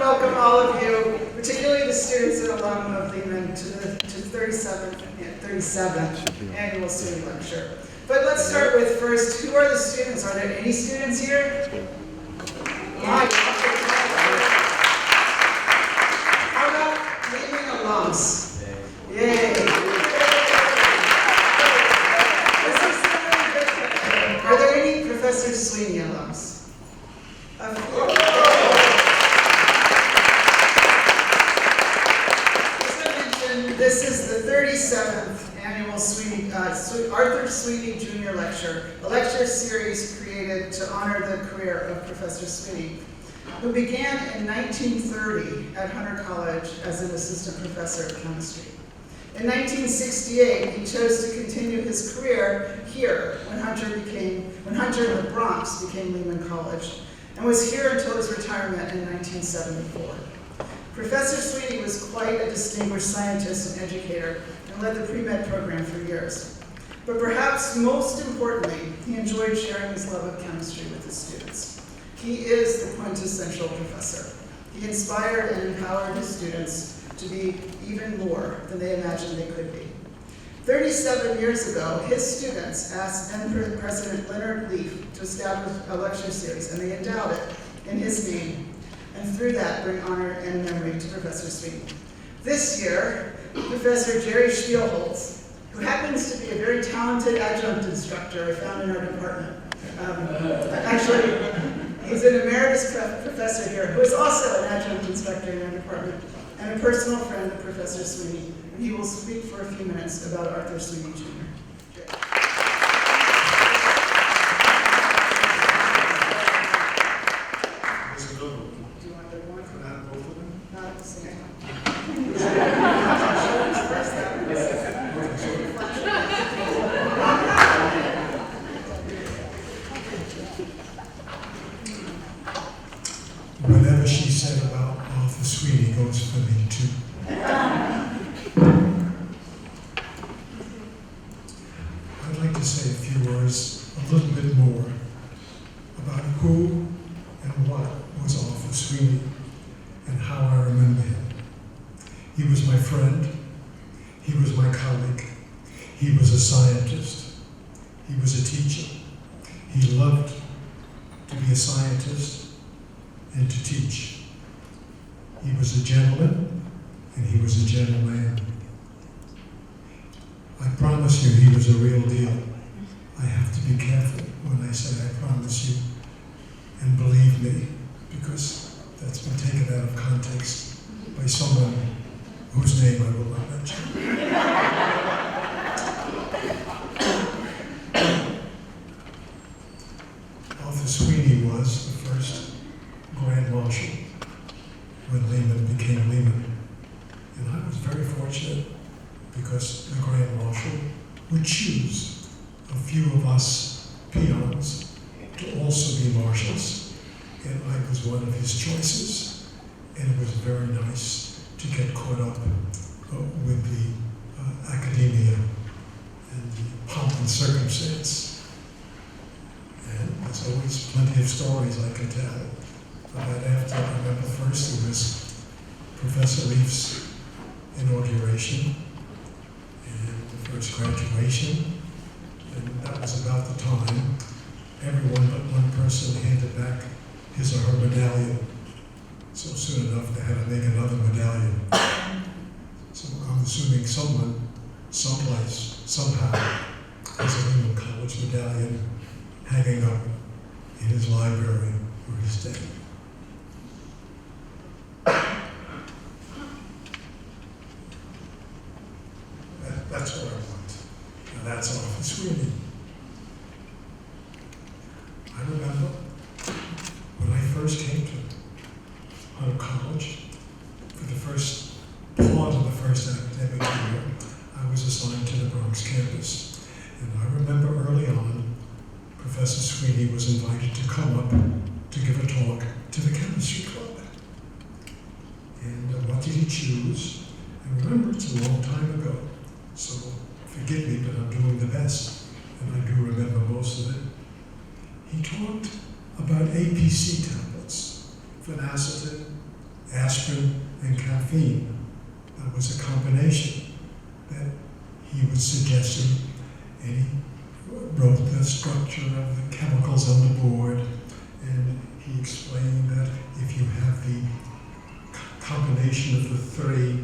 welcome all of you, particularly the students and alum of Lehman, to the 37th annual Sweeny lecture. But let's start with first, who are the students? Are there any students here? Yeah. How about Lehman alums? Yay. Are there any Professor Sweeny alums? This is the 37th annual Arthur Sweeny Jr. Lecture, a lecture series created to honor the career of Professor Sweeny, who began in 1930 at Hunter College as an assistant professor of chemistry. In 1968, he chose to continue his career here when Hunter in the Bronx became Lehman College, and was here until his retirement in 1974. Professor Sweeny was quite a distinguished scientist and educator and led the pre-med program for years. But perhaps most importantly, he enjoyed sharing his love of chemistry with his students. He is the quintessential professor. He inspired and empowered his students to be even more than they imagined they could be. 37 years ago, his students asked then President Leonard Leaf to establish a lecture series, and they endowed it in his name, and through that bring honor and memory to Professor Sweeny. This year, Professor Jerry Spielholz, who happens to be a very talented adjunct instructor I found in our department. Actually, he's an emeritus professor here, who is also an adjunct instructor in our department, and a personal friend of Professor Sweeny. And he will speak for a few minutes about Arthur Sweeny Jr. Whatever she said about Arthur Sweeny goes for me too. I'd like to say a few words, a little bit more, about who and what was Arthur Sweeny and how I remember him. He was my friend, he was my colleague, he was a scientist, he was a teacher. He loved to be a scientist and to teach. He was a gentleman, and he was a gentleman. I promise you he was a real deal. I have to be careful when I say I promise you, and believe me, because that's been taken out of context by someone whose name I will not mention. Arthur Sweeny was the first Grand Marshal when Lehman became Lehman. And I was very fortunate because the Grand Marshal would choose a few of us peons to also be marshals. And I was one of his choices. And it was very nice to get caught up with the academia and the pomp and circumstance. And there's always plenty of stories I can tell. But after, I remember first it was Professor Leaf's inauguration and the first graduation, and that was about the time everyone but one person handed back his or her medallion. So soon enough they had to make another medallion. So I'm assuming someone, someplace, somehow, has a Lehman College medallion hanging up in his library where he's dead. That's what I want. And that's Arthur Sweeny. I remember when I first came to Hunter College, for the first part of the first academic year, I was assigned to the Bronx campus. And I remember early on, Professor Sweeny was invited to come up to give a talk to the chemistry club. And what did he choose? And remember, it's a long time ago. So forgive me, but I'm doing the best, and I do remember most of it. He talked about APC tablets, phenacetin aspirin and caffeine. That was a combination that he was suggesting, and he wrote the structure of the chemicals on the board, and he explained that if you have the combination of the three,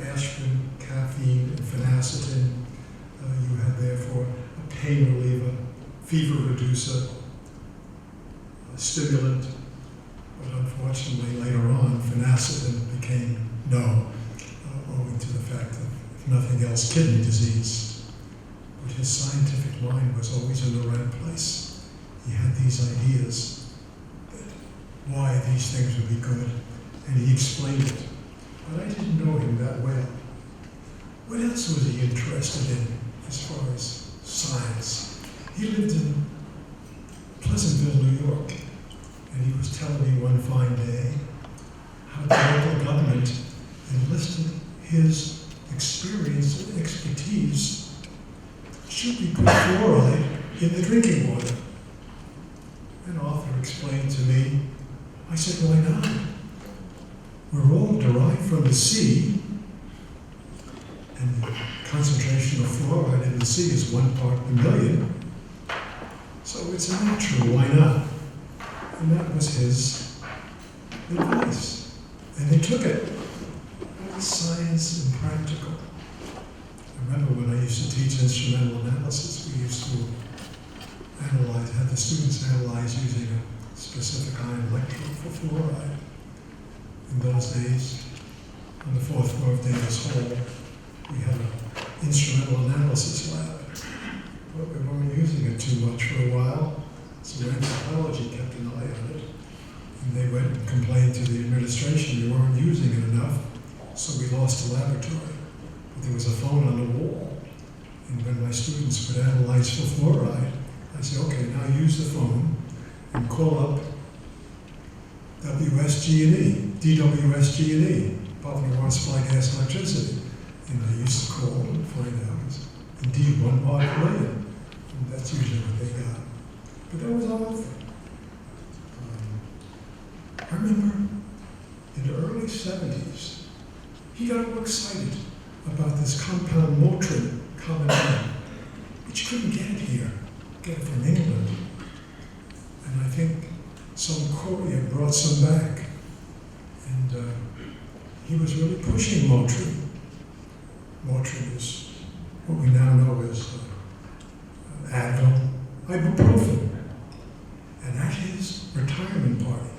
aspirin, caffeine, and phenacetin, you have therefore a pain reliever, fever reducer, a stimulant, but unfortunately later on phenacetin became no, owing to the fact that if nothing else, kidney disease. But his scientific mind was always in the right place. He had these ideas that why these things would be good, and he explained it. But I didn't know him that well. What else was he interested in as far as science? He lived in Pleasantville, New York, and he was telling me one fine day how the local government enlisted his experience and expertise should be put fluoride in the drinking water. An author explained to me, I said, why not? We're all derived from the sea, and the concentration of fluoride in the sea is 1 part per million. So it's natural, why not? And that was his advice. And they took it. Science and practical. I remember when I used to teach instrumental analysis, we used to have the students analyze using a specific ion electrode for fluoride. In those days, on the 4th floor of Davis Hall, we had an instrumental analysis lab. But we weren't using it too much for a while, so anthropology kept an eye on it. And they went and complained to the administration we weren't using it enough, so we lost the laboratory. But there was a phone on the wall, and when my students would analyze for fluoride, I said, okay, now use the phone and call up WSG&E, DWSG&E, Buffalo Water Supply Gas Electricity. And I used to call and find out it was indeed 1 part per million. And that's usually what they got. But that was all. I remember in the early 70s, he got all excited about this compound Motrin common name, which couldn't get it here, get it from England. And I think some courier brought some back. And he was really pushing Motrin. Motrin is what we now know as Advil, ibuprofen. And at his retirement party,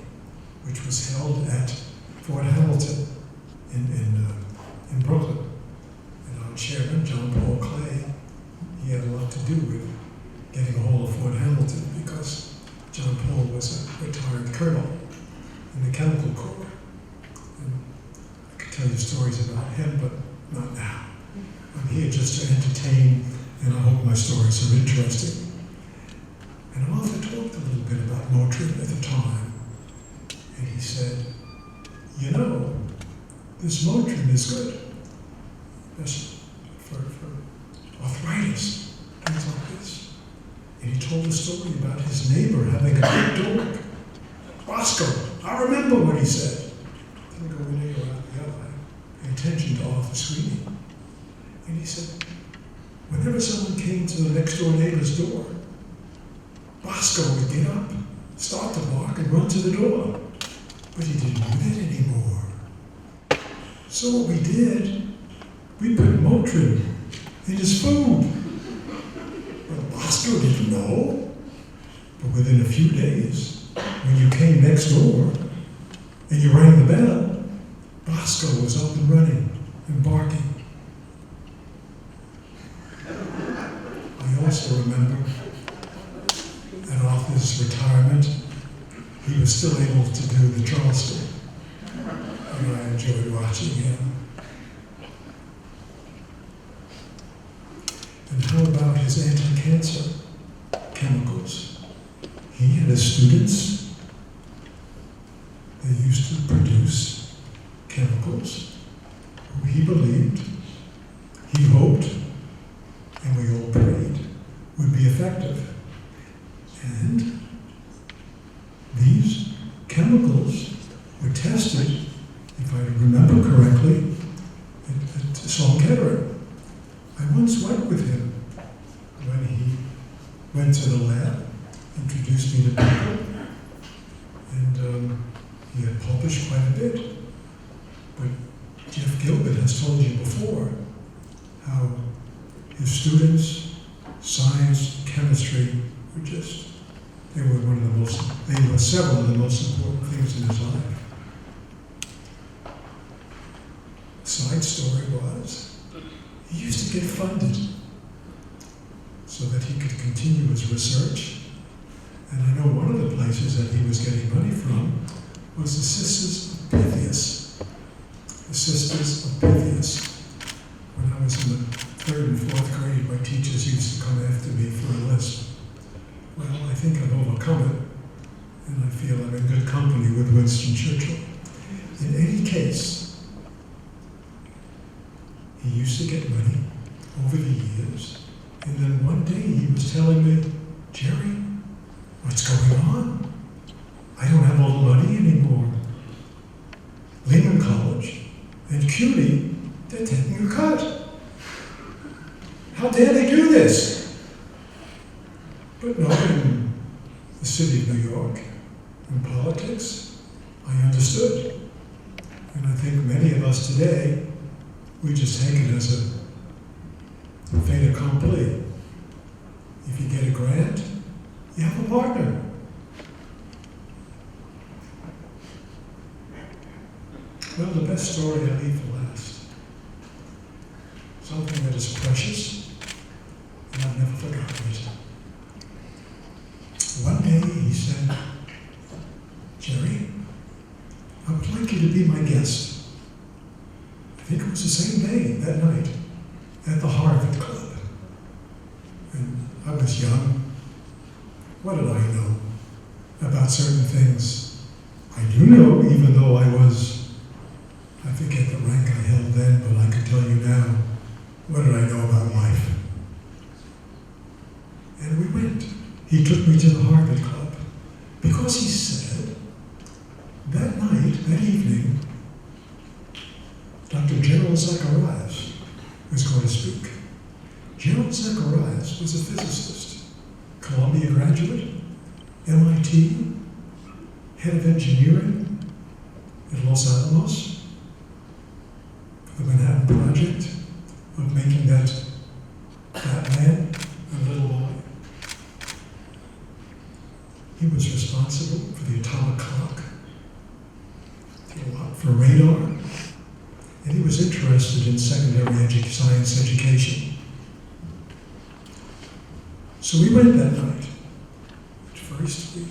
which was held at Fort Hamilton in Brooklyn, and our chairman, John Paul Klein, he had a lot to do with getting a hold of Fort Hamilton because John Paul was a retired colonel in the Chemical Corps. And I could tell you stories about him, but not now. I'm here just to entertain, and I hope my stories are interesting. And Arthur talked a little bit about Motrin at the time, and he said, you know, this Motrin is good, especially for arthritis, things like this. And he told a story about his neighbor having a big dog, Roscoe. I remember what he said. Didn't go in or out the other. Pay attention to Arthur Sweeny. And he said, whenever someone came to the next door neighbor's door, Bosco would get up, start to bark, and run to the door. But he didn't do that anymore. So what we did, we put Motrin in his food. Well, Bosco didn't know. But within a few days, when you came next door and you rang the bell, Bosco was up and running and barking. I also remember at Arthur's retirement, he was still able to do the Charleston, and I enjoyed watching him. And how about his anti-cancer chemicals? He and his students, they used to produce chemicals who he believed, he hoped, and we all prayed would be effective. And these chemicals were tested if I remember correctly, at Sloan Kettering. I once went with him when he went to the lab, introduced me to people, and he had published quite a bit. But Jeff Gilbert has told you before how his students, science, chemistry, they were several of the most important things in his life. Side story was, he used to get funded so that he could continue his research. And I know one of the places that he was getting money from was the Sisters of Pythias. The Sisters of Pythias. When I was in the 3rd and 4th grade, my teachers used to come after me for a list. Well, I think I've overcome it, and I feel I'm in good company with Winston Churchill. In any case, he used to get money over the years, and then one day he was telling me, Jerry, what's going on? I don't have all the money anymore. Lehman College and CUNY, they're taking a cut. How dare they do this? But no, in the city of New York, in politics, I understood. And I think many of us today, we just take it as a fait accompli. If you get a grant, you have a partner. Well, the best story I leave for last. Something that is precious, and I've never forgotten it. One day he said, Jerry, I would like you to be my guest. I think it was the same day, that night, at the Harvard Club. And I was young. What did I know about certain things? I do know, even though I forget the rank I held then, but I can tell you now, what did I know about life? And we went. He took me to the Harvard Club because he said that night, that evening, Dr. Gerald Zacharias was going to speak. Gerald Zacharias was a physicist, Columbia graduate, MIT, head of engineering at Los Alamos, for the Manhattan Project of making that man a little boy. He was responsible for the atomic clock, for radar, and he was interested in secondary science education. So we went that night. At first, he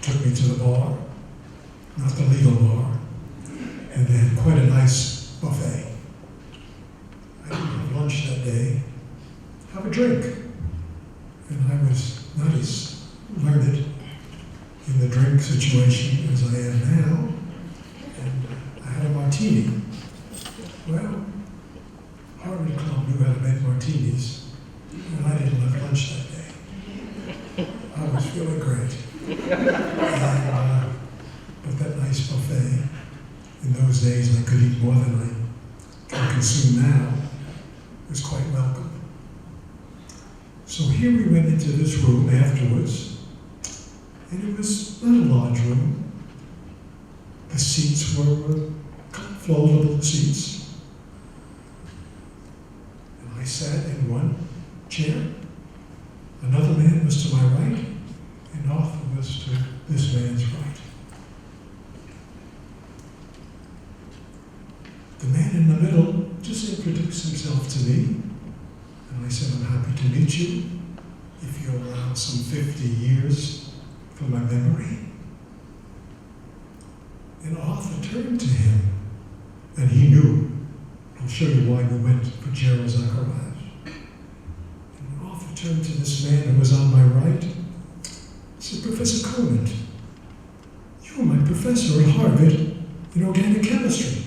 took me to the bar, not the legal bar, and they had quite a nice buffet. I didn't have lunch that day. Have a drink. And I was not as learned in the drink situation as I am now, and I had a martini. Well, Harvard Club knew how to make martinis, and I didn't have lunch that day. I was feeling great. And, but that nice buffet, in those days I could eat more than I can consume now, was quite welcome. So here we went into this room afterwards, and it was not a large room. The seats were foldable seats. And I sat in one chair. Another man was to my right, and Arthur was to this man's right. The man in the middle just introduced himself to me, and I said, I'm happy to meet you. If you allow some 50 years for my memory. And Arthur turned to him, and he knew. I'll show you why we went for Gerald Zacharias. And Arthur turned to this man who was on my right. He said, Professor Conant, you were my professor at Harvard in organic chemistry.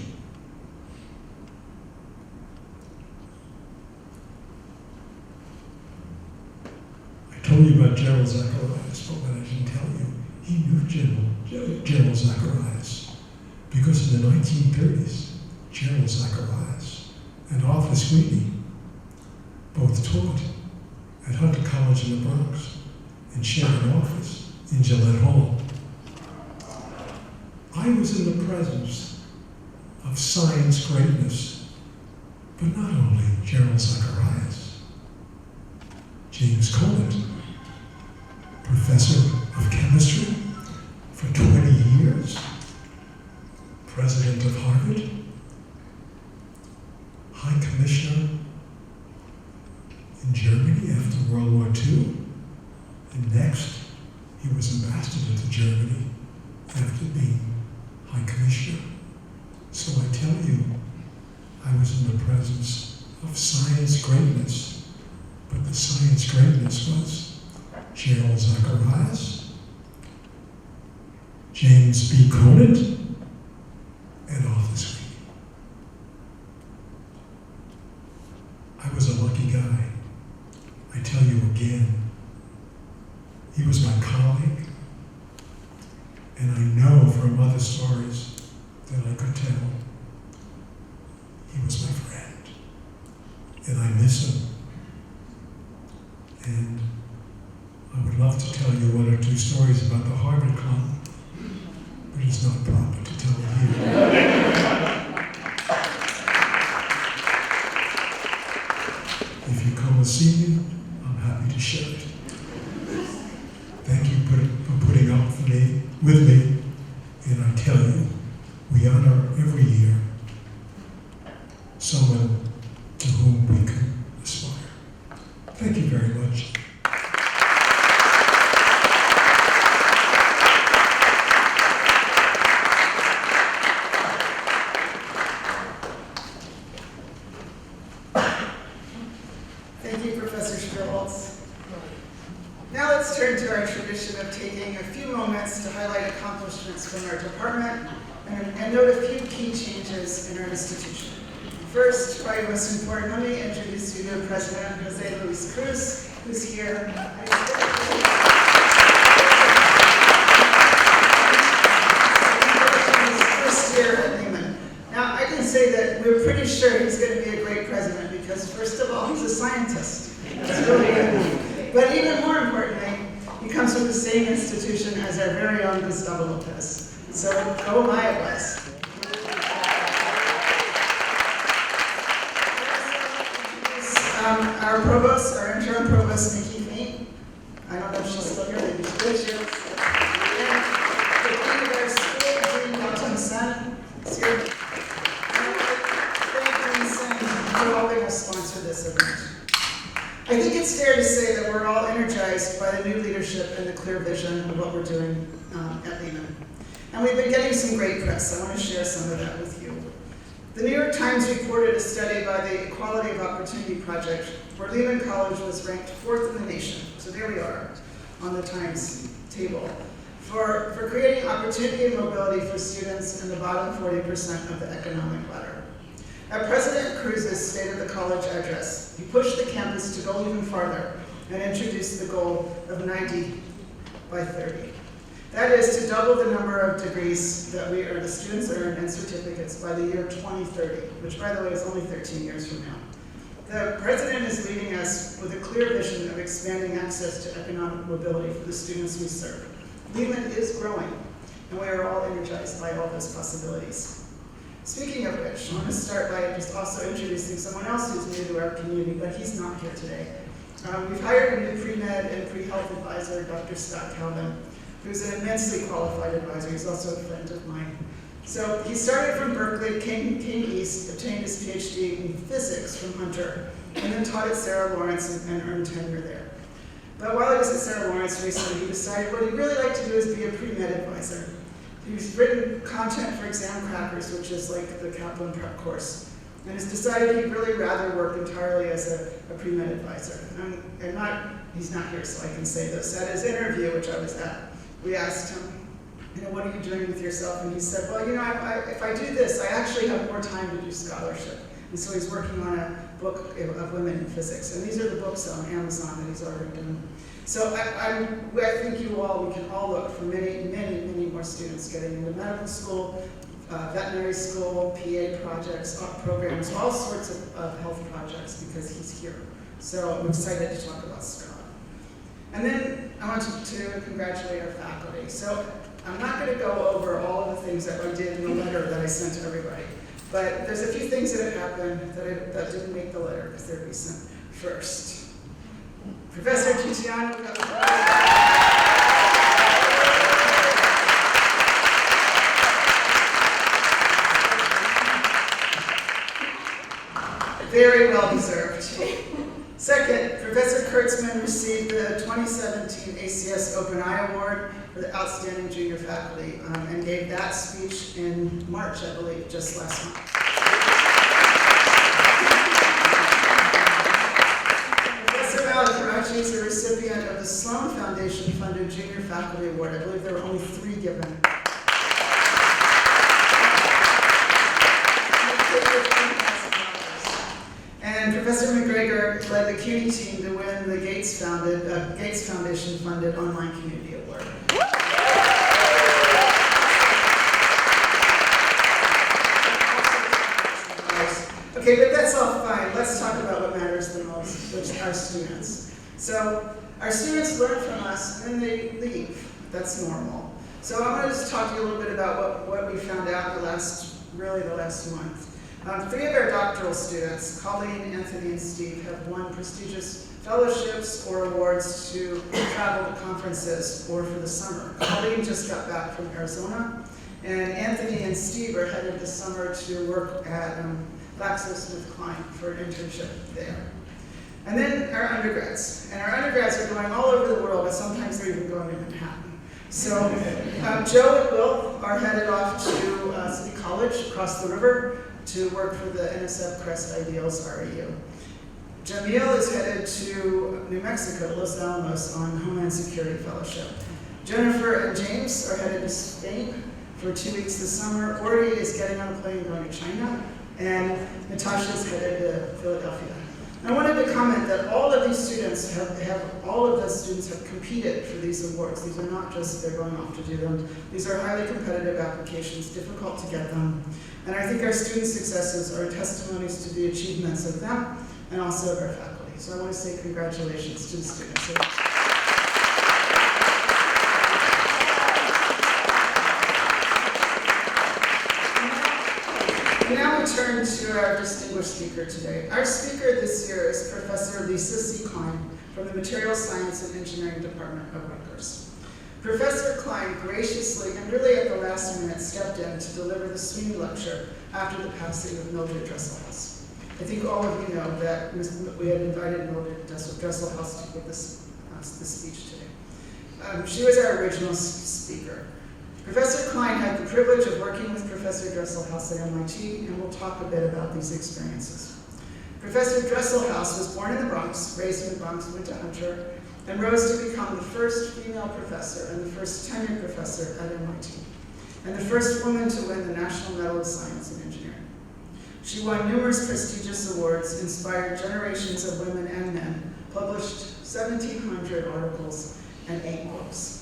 I told you about Gerald Zacharias, but what I didn't tell you, he knew Gerald Zacharias Because in the 1930s, Gerald Zacharias and Arthur Sweeny both taught at Hunter College in the Bronx and shared an office in Gillette Hall. I was in the presence of science greatness, but not only Gerald Zacharias, James Conant, professor of chemistry for 20 years, president of Harvard, high commissioner in Germany after World War II, and next he was ambassador to Germany after being high commissioner. So I tell you, I was in the presence of science greatness, but the science greatness was Gerald Zacharias, James B. Conant, and Arthur Sweeny. I was a lucky guy. I tell you again, he was my colleague, and I know from other stories that I could tell, he was my friend, and I miss him. And I would love to tell you one or two stories about the Harvard Club, but it's not proper to tell it here. If you come and see me, I'm happy to share it. Thank you for putting up with me, and I tell you, we honor every year someone to whom we can aspire. Thank you very much. Thank you, Professor Schmidholz. Now let's turn to our tradition of taking a few moments to highlight accomplishments from our department and note a few key changes in our institution. First, probably most important, let me introduce you to President Jose Luis Cruz, who's here. First year at Lehman. Now, I can say that we're pretty sure he's going to be a great president because, first of all, he's a scientist. That's really good. But even more importantly, he comes from the same institution as our very own Gustavo Lopez. So, oh my, it was. Our provost, our interim provost, Nikki Mead. I don't know if she's still here, maybe she is. And the dean of our school, Dean Dalton Sen, is here. Thank you, Dean Sen, for helping us sponsor this event. I think it's fair to say that we're all energized by the new leadership and the clear vision of what we're doing at Lehman. And we've been getting some great press. I want to share some of that with you. The New York Times reported a study by the Equality of Opportunity Project where Lehman College was ranked 4th in the nation. So there we are on the Times table for creating opportunity and mobility for students in the bottom 40% of the economic ladder. At President Cruz's State of the College address, he pushed the campus to go even farther and introduced the goal of 90 by 30. That is to double the number of degrees that the students earn and certificates by the year 2030, which by the way is only 13 years from now. The president is leading us with a clear vision of expanding access to economic mobility for the students we serve. Lehman is growing, and we are all energized by all those possibilities. Speaking of which, I want to start by just also introducing someone else who's new to our community, but he's not here today. We've hired a new pre-med and pre-health advisor, Dr. Scott Calvin, who's an immensely qualified advisor. He's also a friend of mine. So he started from Berkeley, came east, obtained his PhD in physics from Hunter, and then taught at Sarah Lawrence and earned tenure there. But while he was at Sarah Lawrence recently, he decided what he'd really like to do is be a pre-med advisor. He's written content for Exam Crackers, which is like the Kaplan prep course, and has decided he'd really rather work entirely as a pre-med advisor. He's not here, so I can say this. At his interview, which I was at, we asked him, what are you doing with yourself? And he said, well, if I do this, I actually have more time to do scholarship. And so he's working on a book of women in physics. And these are the books on Amazon that he's already done. So I think we can all look for many, many, many more students getting into medical school, veterinary school, PA projects, programs, all sorts of health projects because he's here. So I'm excited to talk about Scott. And then I want to congratulate our faculty. So I'm not going to go over all of the things that I did in the letter that I sent to everybody, but there's a few things that have happened that didn't make the letter because they're recent. First, Professor Titiano very well deserved. Second, Professor Kurtzman received the 2017 ACS Open Eye Award for the Outstanding Junior Faculty and gave that speech in March, I believe, just last month. Professor Malakarachi is a recipient of the Sloan Foundation funded Junior Faculty Award. I believe there were only 3 given. And Professor McGregor led the CUNY team to win the Gates Foundation funded Online Community Award. Okay, but that's all fine. Let's talk about what matters the most, which are our students. So our students learn from us and then they leave. That's normal. So I want to just talk to you a little bit about what we found out the last month. 3 of our doctoral students, Colleen, Anthony, and Steve, have won prestigious fellowships or awards to travel to conferences or for the summer. Colleen just got back from Arizona, and Anthony and Steve are headed this summer to work at Klein for an internship there. And then our undergrads. And our undergrads are going all over the world, but sometimes they're even going to Manhattan. So Joe and Will are headed off to City College across the river to work for the NSF Crest Ideals REU. Jamil is headed to New Mexico, Los Alamos, on Homeland Security Fellowship. Jennifer and James are headed to Spain for 2 weeks this summer. Ori is getting on a plane and going to China, and Natasha is headed to Philadelphia. And I wanted to comment that all of these students have competed for these awards. These are not just they're going off to do them. These are highly competitive applications, difficult to get them. And I think our student successes are testimonies to the achievements of them and also of our faculty. So I want to say congratulations to the students. Now we turn to our distinguished speaker today. Our speaker this year is Professor Lisa C. Klein from the Materials Science and Engineering Department of Rutgers. Professor Klein graciously and really at the last minute stepped in to deliver the Sweeny lecture after the passing of Mildred Dresselhaus. I think all of you know that we had invited Mildred Dresselhaus to give this speech today. She was our original speaker. Professor Klein had the privilege of working with Professor Dresselhaus at MIT, and we'll talk a bit about these experiences. Professor Dresselhaus was born in the Bronx, raised in the Bronx, went to Hunter, and rose to become the first female professor and the first tenured professor at MIT, and the first woman to win the National Medal of Science and Engineering. She won numerous prestigious awards, inspired generations of women and men, published 1,700 articles, and 8 books.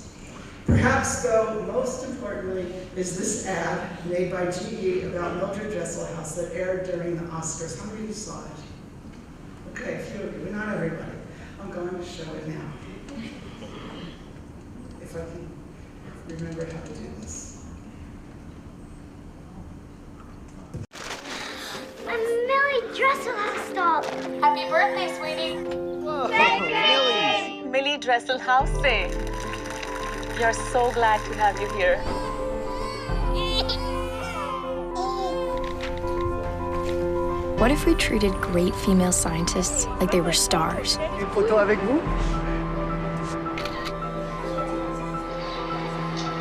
Perhaps, though, most importantly, is this ad made by GE about Mildred Dresselhaus that aired during the Oscars. How many of you saw it? Okay, a few of you, but not everybody. I'm going to show it now. If I can remember how to do this. A Millie Dresselhaus doll. Happy birthday, Sweeny. Whoa, Millie Dresselhaus say. We are so glad to have you here. What if we treated great female scientists like they were stars? Une photo avec vous?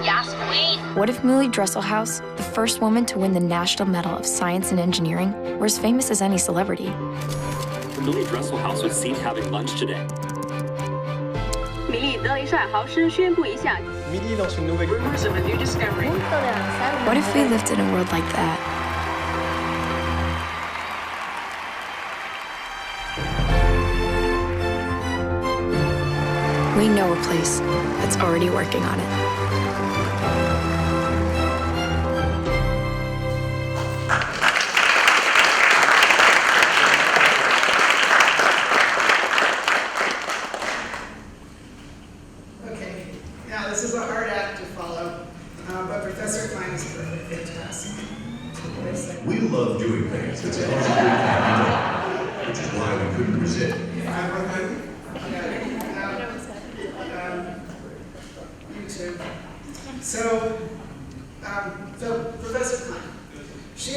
Yes, wait. What if Millie Dresselhaus, the first woman to win the National Medal of Science and Engineering, were as famous as any celebrity? Millie Dresselhaus was seen having lunch today. Millie Dresselhaus宣布一下 Millie lance une nouvelle. rumors of a new discovery. What if we lived in a world like that? We know a place that's already working on it. class. What do you say? We love doing things. It's a hard to do, which is why we couldn't resist. You too. So Professor Klein, she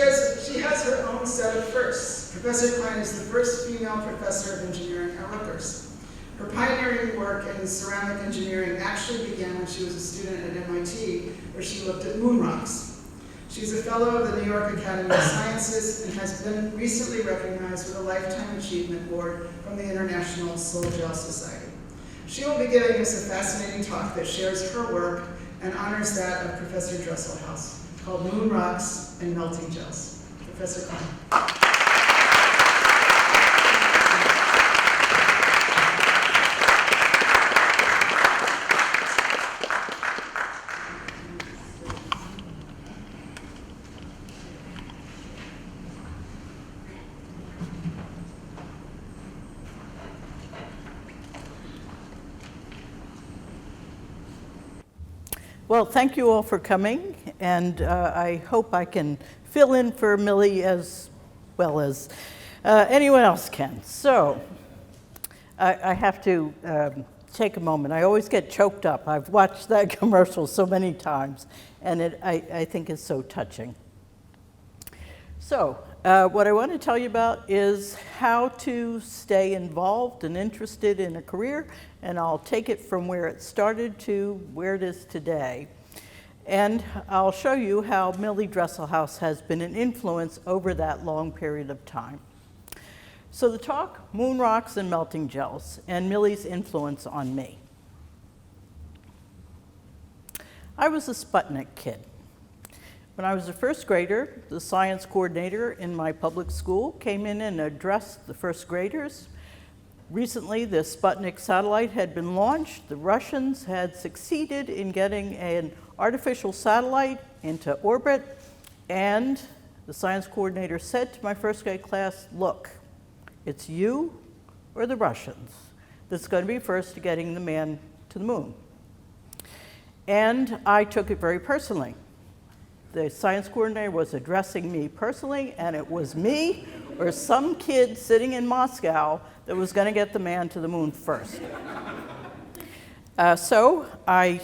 has her own set of firsts. Professor Klein is the first female professor of engineering at Rutgers. Her pioneering work in ceramic engineering actually began when she was a student at MIT, where she looked at moon rocks. She's a fellow of the New York Academy of Sciences and has been recently recognized with a Lifetime Achievement Award from the International Soul Gel Society. She will be giving us a fascinating talk that shares her work and honors that of Professor Dresselhaus, called Moon Rocks and Melting Gels. Professor Klein. Well, thank you all for coming, and I hope I can fill in for Millie as well as anyone else can. So, I have to take a moment. I always get choked up. I've watched that commercial so many times, and I think it's so touching. So, what I want to tell you about is how to stay involved and interested in a career, and I'll take it from where it started to where it is today. And I'll show you how Millie Dresselhaus has been an influence over that long period of time. So the talk, Moon Rocks and Melting Gels, and Millie's influence on me. I was a Sputnik kid. When I was a first grader, the science coordinator in my public school came in and addressed the first graders. Recently, the Sputnik satellite had been launched. The Russians had succeeded in getting an artificial satellite into orbit, and the science coordinator said to my first grade class, look, it's you or the Russians that's going to be first to getting the man to the moon. And I took it very personally. The science coordinator was addressing me personally, and it was me or some kid sitting in Moscow that was going to get the man to the moon first. So I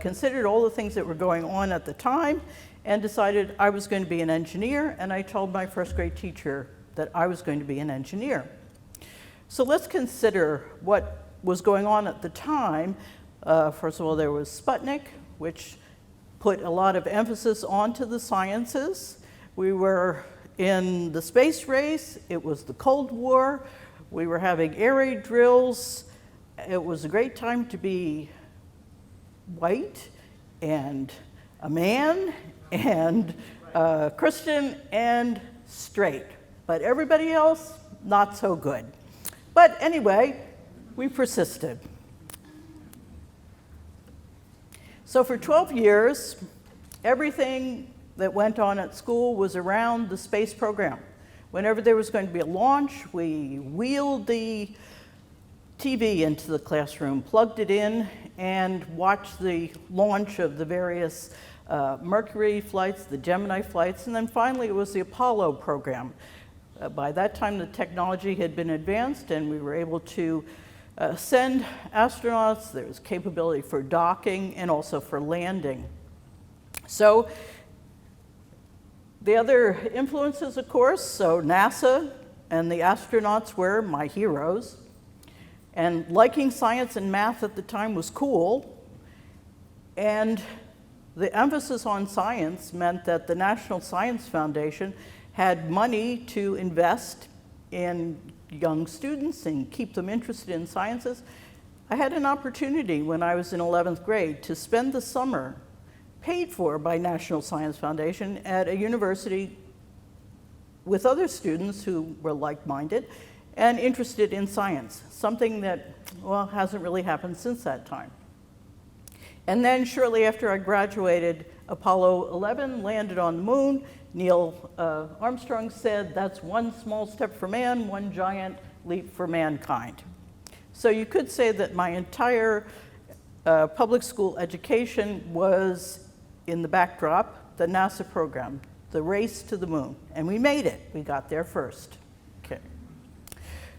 considered all the things that were going on at the time and decided I was going to be an engineer, and I told my first grade teacher that I was going to be an engineer. So let's consider what was going on at the time. First of all, there was Sputnik, which put a lot of emphasis onto the sciences. We were in the space race. It was the Cold War. We were having air raid drills. It was a great time to be white and a man and Christian and straight. But everybody else, not so good. But anyway, we persisted. So for 12 years, everything that went on at school was around the space program. Whenever there was going to be a launch, we wheeled the TV into the classroom, plugged it in, and watched the launch of the various Mercury flights, the Gemini flights, and then finally it was the Apollo program. By that time, the technology had been advanced, and we were able to send astronauts. There was capability for docking and also for landing. So the other influences, of course, so NASA and the astronauts were my heroes. And liking science and math at the time was cool. And the emphasis on science meant that the National Science Foundation had money to invest in young students and keep them interested in sciences. I had an opportunity when I was in 11th grade to spend the summer paid for by National Science Foundation at a university with other students who were like-minded and interested in science, something that, well, hasn't really happened since that time. And then shortly after I graduated, Apollo 11 landed on the moon. Neil Armstrong said, that's one small step for man, one giant leap for mankind. So you could say that my entire public school education was in the backdrop the NASA program, the race to the moon, and we made it. We got there first. Okay.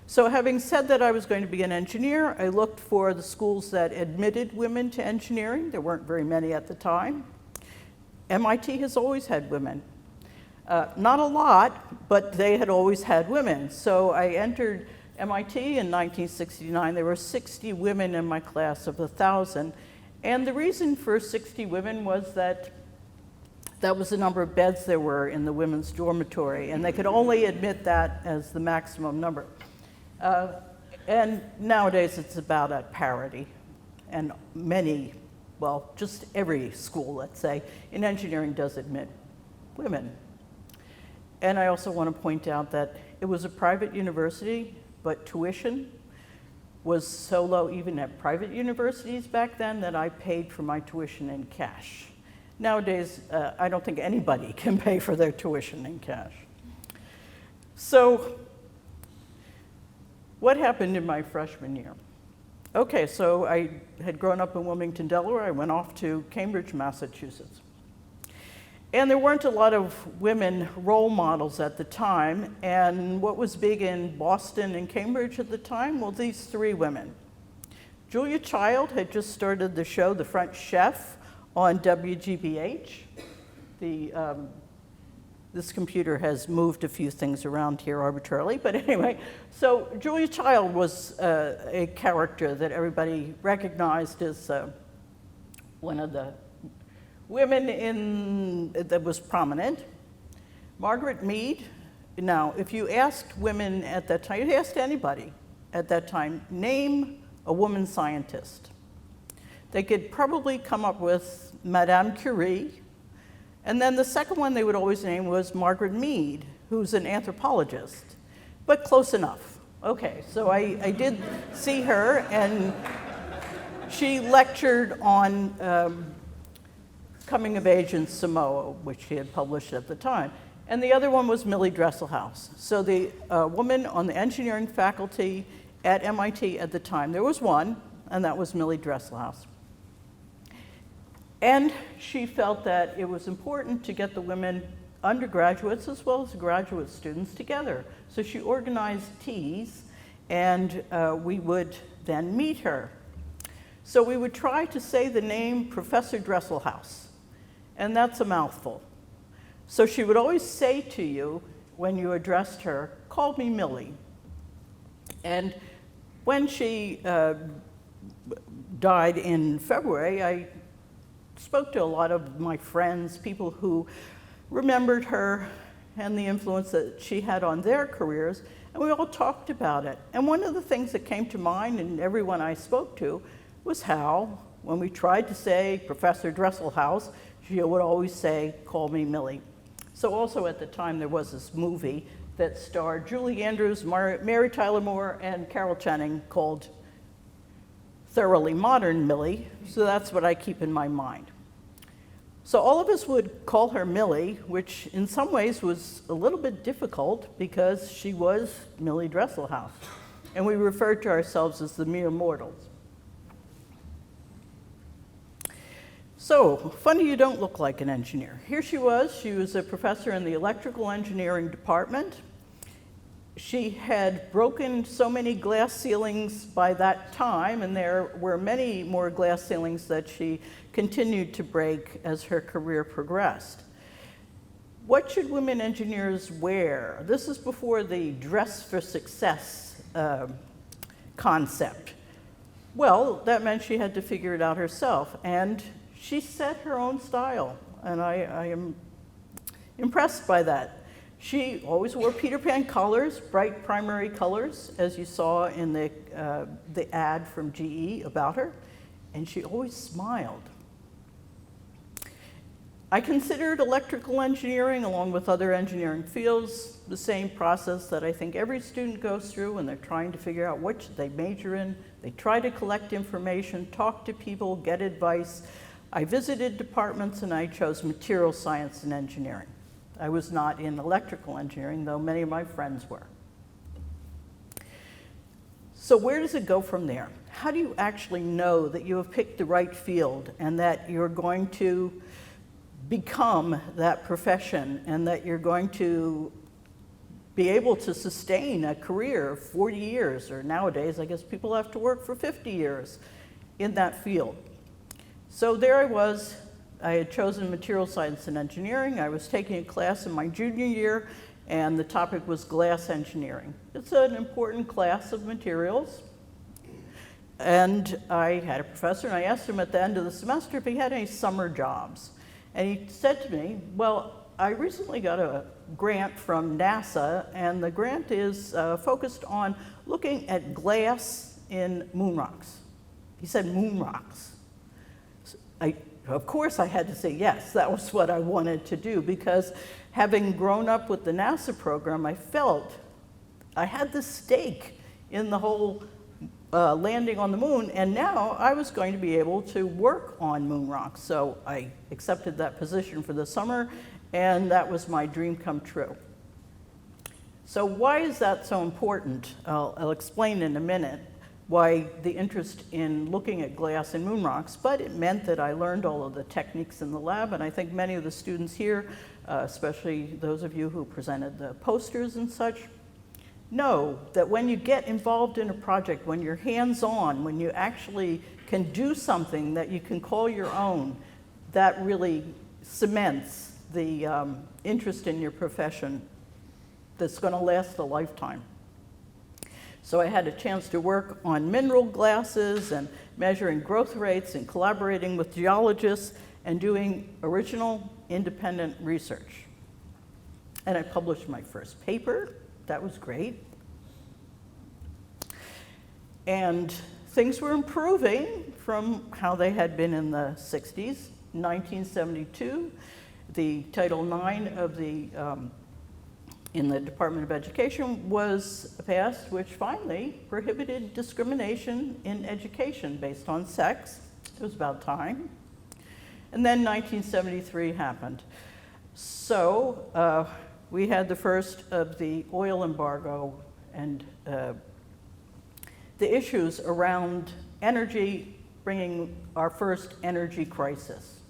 So having said that I was going to be an engineer, I looked for the schools that admitted women to engineering. There weren't very many at the time. MIT has always had women. Not a lot, but they had always had women. So I entered MIT in 1969. There were 60 women in my class of 1,000. And the reason for 60 women was that that was the number of beds there were in the women's dormitory, and they could only admit that as the maximum number. And nowadays it's about at parity, and many, well, just every school, let's say, in engineering does admit women. And I also want to point out that it was a private university, but tuition was so low even at private universities back then that I paid for my tuition in cash. Nowadays, I don't think anybody can pay for their tuition in cash. So what happened in my freshman year? Okay, so I had grown up in Wilmington, Delaware. I went off to Cambridge, Massachusetts. And there weren't a lot of women role models at the time. And what was big in Boston and Cambridge at the time? Well, these three women. Julia Child had just started the show, The French Chef, on WGBH. This computer has moved a few things around here arbitrarily, but anyway. So Julia Child was a character that everybody recognized as one of the women that was prominent. Margaret Mead. Now, if you asked women at that time, you asked anybody at that time, name a woman scientist. They could probably come up with Madame Curie, and then the second one they would always name was Margaret Mead, who's an anthropologist, but close enough. Okay, so I did see her, and she lectured on Coming of Age in Samoa, which she had published at the time. And the other one was Millie Dresselhaus. So the woman on the engineering faculty at MIT at the time, there was one, and that was Millie Dresselhaus. And she felt that it was important to get the women undergraduates as well as graduate students together. So she organized teas, and we would then meet her. So we would try to say the name Professor Dresselhaus, and that's a mouthful. So she would always say to you when you addressed her, "Call me Millie." And when she died in February, I spoke to a lot of my friends, people who remembered her and the influence that she had on their careers, and we all talked about it. And one of the things that came to mind in everyone I spoke to was how, when we tried to say Professor Dresselhaus, she would always say, "Call me Millie." So also at the time there was this movie that starred Julie Andrews, Mary Tyler Moore, and Carol Channing called Thoroughly Modern Millie, so that's what I keep in my mind. So all of us would call her Millie, which in some ways was a little bit difficult because she was Millie Dresselhaus, and we referred to ourselves as the mere mortals. So, funny you don't look like an engineer. Here she was a professor in the electrical engineering department. She had broken so many glass ceilings by that time, and there were many more glass ceilings that she continued to break as her career progressed. What should women engineers wear? This is before the dress for success concept. Well, that meant she had to figure it out herself, and she set her own style, and I am impressed by that. She always wore Peter Pan colors, bright primary colors, as you saw in the ad from GE about her, and she always smiled. I considered electrical engineering, along with other engineering fields, the same process that I think every student goes through when they're trying to figure out what should they major in. They try to collect information, talk to people, get advice. I visited departments, and I chose material science and engineering. I was not in electrical engineering, though many of my friends were. So where does it go from there? How do you actually know that you have picked the right field and that you're going to become that profession and that you're going to be able to sustain a career of 40 years, or nowadays, I guess people have to work for 50 years in that field. So there I was. I had chosen material science and engineering. I was taking a class in my junior year, and the topic was glass engineering. It's an important class of materials. And I had a professor, and I asked him at the end of the semester if he had any summer jobs. And he said to me, well, I recently got a grant from NASA, and the grant is focused on looking at glass in moon rocks. He said moon rocks. Of course I had to say yes, that was what I wanted to do, because having grown up with the NASA program, I felt I had the stake in the whole landing on the moon, and now I was going to be able to work on moon rocks. So I accepted that position for the summer, and that was my dream come true. So why is that so important? I'll explain in a minute why the interest in looking at glass and moon rocks, but it meant that I learned all of the techniques in the lab, and I think many of the students here, especially those of you who presented the posters and such, know that when you get involved in a project, when you're hands-on, when you actually can do something that you can call your own, that really cements the interest in your profession that's going to last a lifetime. So I had a chance to work on mineral glasses and measuring growth rates and collaborating with geologists and doing original independent research. And I published my first paper. That was great. And things were improving from how they had been in the 60s. In 1972, the Title IX of the in the Department of Education was passed, which finally prohibited discrimination in education based on sex. It was about time. And then 1973 happened. So we had the first of the oil embargo and the issues around energy, bringing our first energy crisis.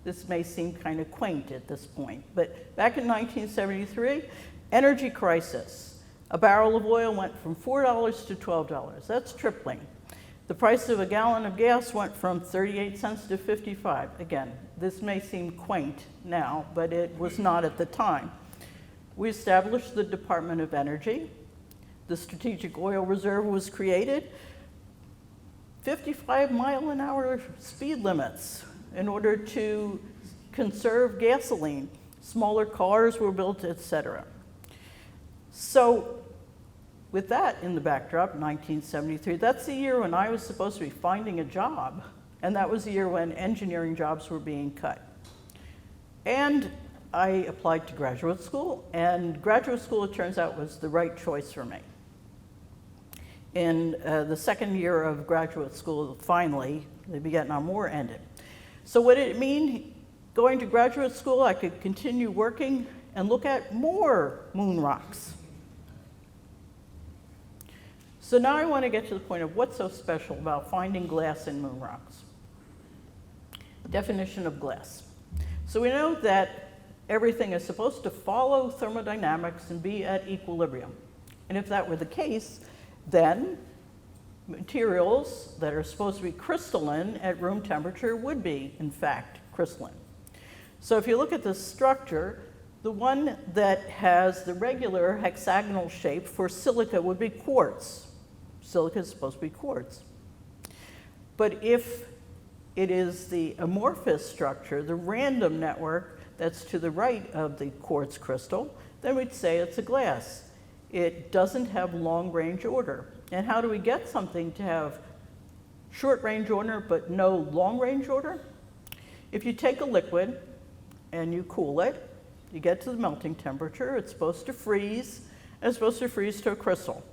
This may seem kind of quaint at this point, but back in 1973, energy crisis. A barrel of oil went from $4 to $12. That's tripling. The price of a gallon of gas went from 38 cents to 55. Again, this may seem quaint now, but it was not at the time. We established the Department of Energy. The Strategic Oil Reserve was created. 55-mile-an-hour speed limits in order to conserve gasoline. Smaller cars were built, etc. So with that in the backdrop, 1973, that's the year when I was supposed to be finding a job, and that was the year when engineering jobs were being cut. And I applied to graduate school, and graduate school, it turns out, was the right choice for me. In the second year of graduate school, finally, the Vietnam War ended. So what did it mean? Going to graduate school, I could continue working and look at more moon rocks. So now I want to get to the point of what's so special about finding glass in moon rocks. Definition of glass. So we know that everything is supposed to follow thermodynamics and be at equilibrium. And if that were the case, then materials that are supposed to be crystalline at room temperature would be, in fact, crystalline. So if you look at the structure, the one that has the regular hexagonal shape for silica would be quartz. Silica is supposed to be quartz. But if it is the amorphous structure, the random network that's to the right of the quartz crystal, then we'd say it's a glass. It doesn't have long-range order. And how do we get something to have short-range order but no long-range order? If you take a liquid and you cool it, you get to the melting temperature, it's supposed to freeze, and it's supposed to freeze to a crystal.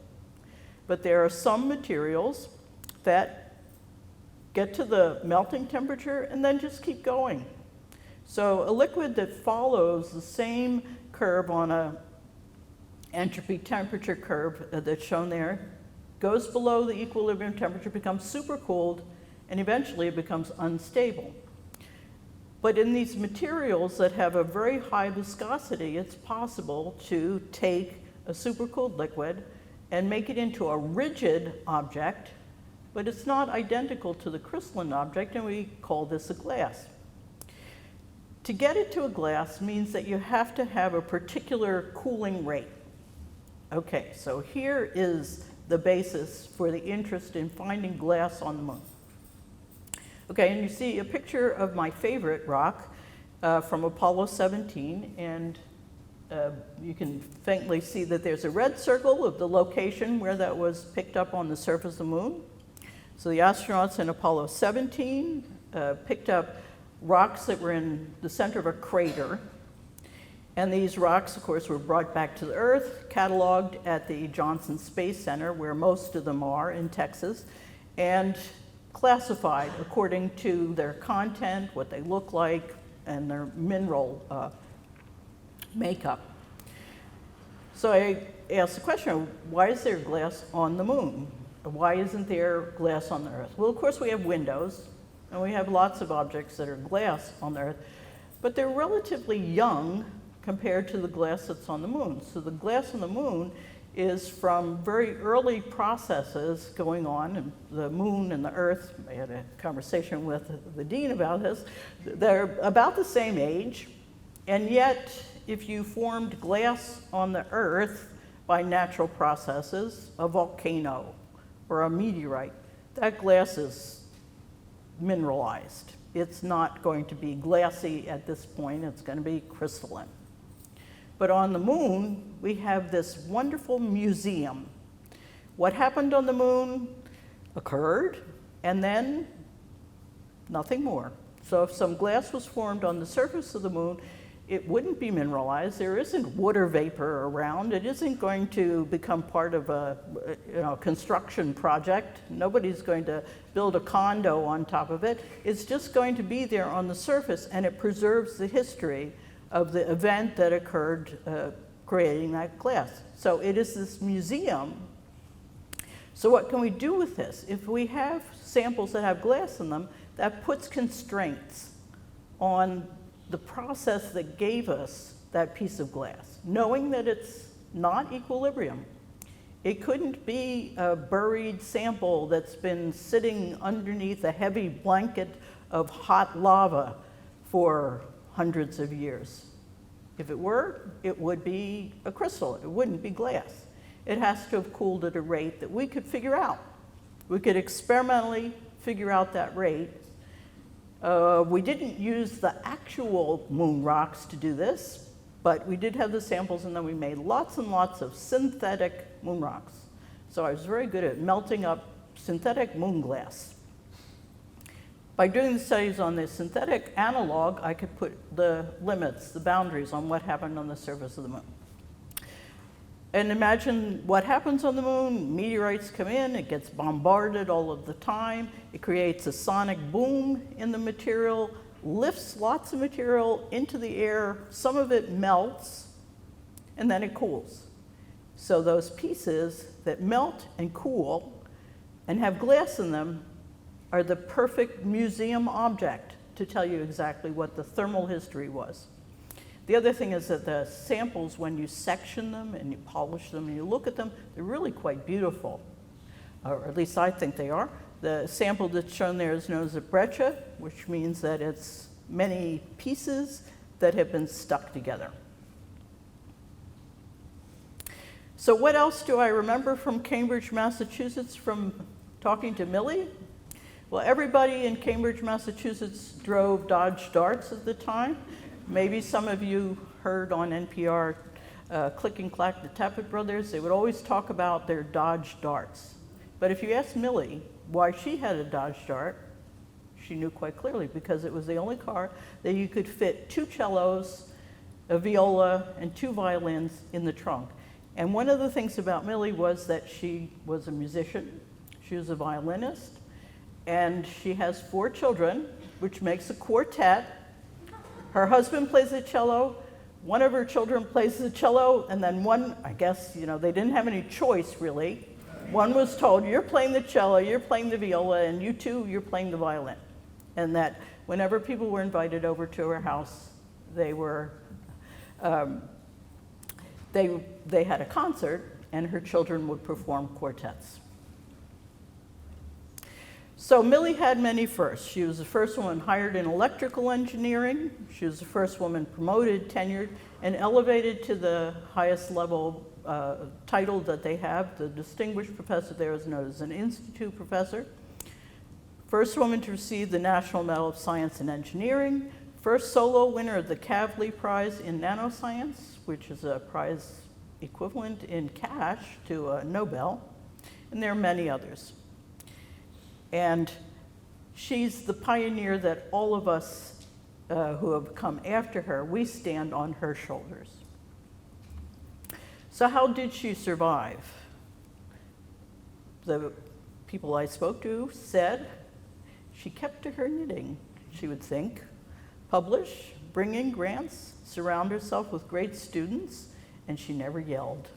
But there are some materials that get to the melting temperature and then just keep going. So a liquid that follows the same curve on a entropy temperature curve that's shown there goes below the equilibrium temperature, becomes supercooled, and eventually it becomes unstable. But in these materials that have a very high viscosity, it's possible to take a supercooled liquid and make it into a rigid object, but it's not identical to the crystalline object, and we call this a glass. To get it to a glass means that you have to have a particular cooling rate. Okay, so here is the basis for the interest in finding glass on the moon. Okay, and you see a picture of my favorite rock from Apollo 17, and you can faintly see that there's a red circle of the location where that was picked up on the surface of the moon. So the astronauts in Apollo 17 picked up rocks that were in the center of a crater. And these rocks, of course, were brought back to the Earth, cataloged at the Johnson Space Center, where most of them are in Texas, and classified according to their content, what they look like, and their mineral makeup. So I asked the question, why is there glass on the moon? Why isn't there glass on the Earth? Well, of course, we have windows, and we have lots of objects that are glass on the Earth, but they're relatively young compared to the glass that's on the moon. So the glass on the moon is from very early processes going on, and the moon and the Earth, I had a conversation with the dean about this, they're about the same age, and yet if you formed glass on the Earth by natural processes, a volcano or a meteorite, that glass is mineralized. It's not going to be glassy at this point, it's going to be crystalline. But on the moon, we have this wonderful museum. What happened on the moon occurred, and then nothing more. So if some glass was formed on the surface of the moon, it wouldn't be mineralized. There isn't water vapor around. It isn't going to become part of a construction project. Nobody's going to build a condo on top of it. It's just going to be there on the surface, and it preserves the history of the event that occurred creating that glass. So it is this museum. So what can we do with this? If we have samples that have glass in them, that puts constraints on the process that gave us that piece of glass, knowing that it's not equilibrium. It couldn't be a buried sample that's been sitting underneath a heavy blanket of hot lava for hundreds of years. If it were, it would be a crystal. It wouldn't be glass. It has to have cooled at a rate that we could figure out. We could experimentally figure out that rate. We didn't use the actual moon rocks to do this, but we did have the samples, and then we made lots and lots of synthetic moon rocks. So I was very good at melting up synthetic moon glass. By doing the studies on the synthetic analog, I could put the limits, the boundaries on what happened on the surface of the moon. And imagine what happens on the moon. Meteorites come in, it gets bombarded all of the time. It creates a sonic boom in the material, lifts lots of material into the air. Some of it melts, and then it cools. So those pieces that melt and cool and have glass in them are the perfect museum object to tell you exactly what the thermal history was. The other thing is that the samples, when you section them and you polish them and you look at them, they're really quite beautiful, or at least I think they are. The sample that's shown there is known as a breccia, which means that it's many pieces that have been stuck together. So what else do I remember from Cambridge, Massachusetts from talking to Millie? Well, everybody in Cambridge, Massachusetts drove Dodge Darts at the time. Maybe some of you heard on NPR Click and Clack, the Tappet Brothers. They would always talk about their Dodge Darts. But if you ask Millie why she had a Dodge Dart, she knew quite clearly, because it was the only car that you could fit 2 cellos, a viola, and 2 violins in the trunk. And one of the things about Millie was that she was a musician, she was a violinist, and she has 4 children, which makes a quartet. Her husband plays the cello, one of her children plays the cello, and then one, I guess, they didn't have any choice really. One was told, you're playing the cello, you're playing the viola, and you two, you're playing the violin. And that whenever people were invited over to her house, they were, they had a concert, and her children would perform quartets. So Millie had many firsts. She was the first woman hired in electrical engineering. She was the first woman promoted, tenured, and elevated to the highest level title that they have. The distinguished professor there is known as an institute professor. First woman to receive the National Medal of Science and Engineering. First solo winner of the Kavli Prize in Nanoscience, which is a prize equivalent in cash to a Nobel. And there are many others. And she's the pioneer that all of us who have come after her, we stand on her shoulders. So how did she survive? The people I spoke to said she kept to her knitting, she would think, publish, bring in grants, surround herself with great students, and she never yelled.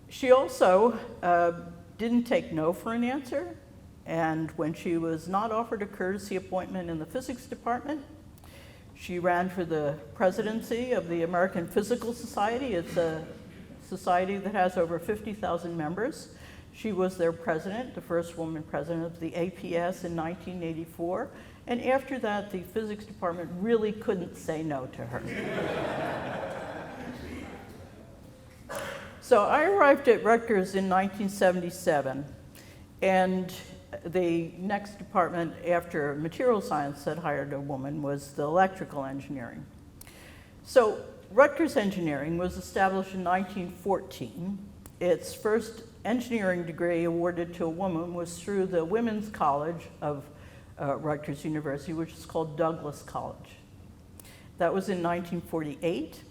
She also didn't take no for an answer. And when she was not offered a courtesy appointment in the physics department, she ran for the presidency of the American Physical Society. It's a society that has over 50,000 members. She was their president, the first woman president of the APS in 1984. And after that, the physics department really couldn't say no to her. So I arrived at Rutgers in 1977. And the next department after material science that hired a woman was the electrical engineering. So Rutgers Engineering was established in 1914. Its first engineering degree awarded to a woman was through the Women's College of Rutgers University, which is called Douglas College. That was in 1948.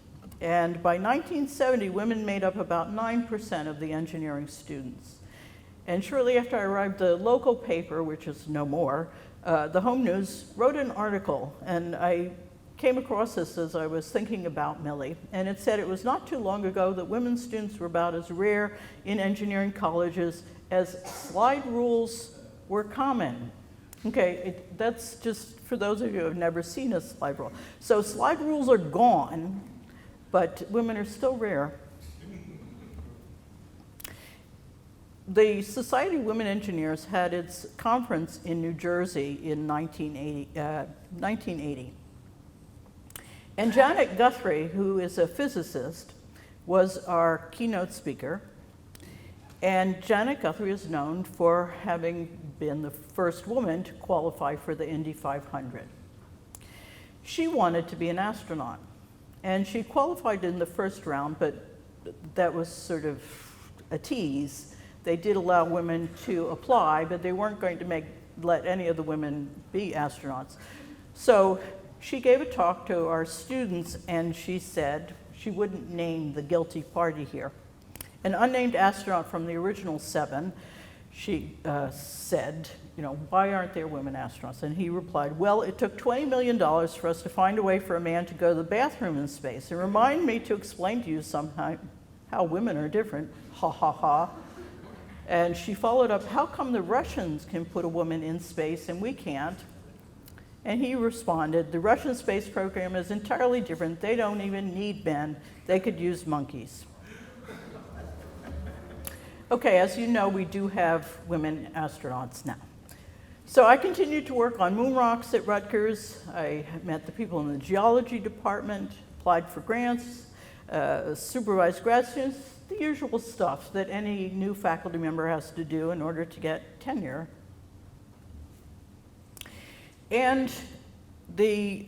And by 1970, women made up about 9% of the engineering students. And shortly after I arrived, the local paper, which is no more, the Home News, wrote an article, and I came across this as I was thinking about Millie, and it said it was not too long ago that women students were about as rare in engineering colleges as slide rules were common. Okay, that's just for those of you who have never seen a slide rule. So slide rules are gone, but women are still rare. The Society of Women Engineers had its conference in New Jersey in 1980. And Janet Guthrie, who is a physicist, was our keynote speaker. And Janet Guthrie is known for having been the first woman to qualify for the Indy 500. She wanted to be an astronaut. And she qualified in the first round, but that was sort of a tease. They did allow women to apply, but they weren't going to let any of the women be astronauts. So she gave a talk to our students, and she said she wouldn't name the guilty party here. An unnamed astronaut from the original 7, she said, why aren't there women astronauts? And he replied, well, it took $20 million for us to find a way for a man to go to the bathroom in space. And remind me to explain to you sometime how women are different, ha ha ha. And she followed up, how come the Russians can put a woman in space and we can't? And he responded, the Russian space program is entirely different. They don't even need men. They could use monkeys. Okay, as you know, we do have women astronauts now. So I continued to work on moon rocks at Rutgers. I met the people in the geology department, applied for grants, supervised grad students, the usual stuff that any new faculty member has to do in order to get tenure. And the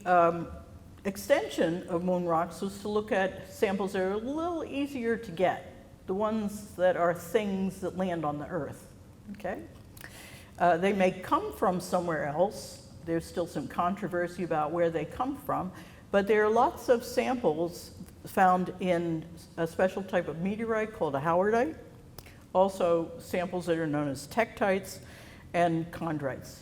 extension of moon rocks was to look at samples that are a little easier to get, the ones that are things that land on the Earth, okay? They may come from somewhere else. There's still some controversy about where they come from, but there are lots of samples found in a special type of meteorite called a howardite, also samples that are known as tektites and chondrites.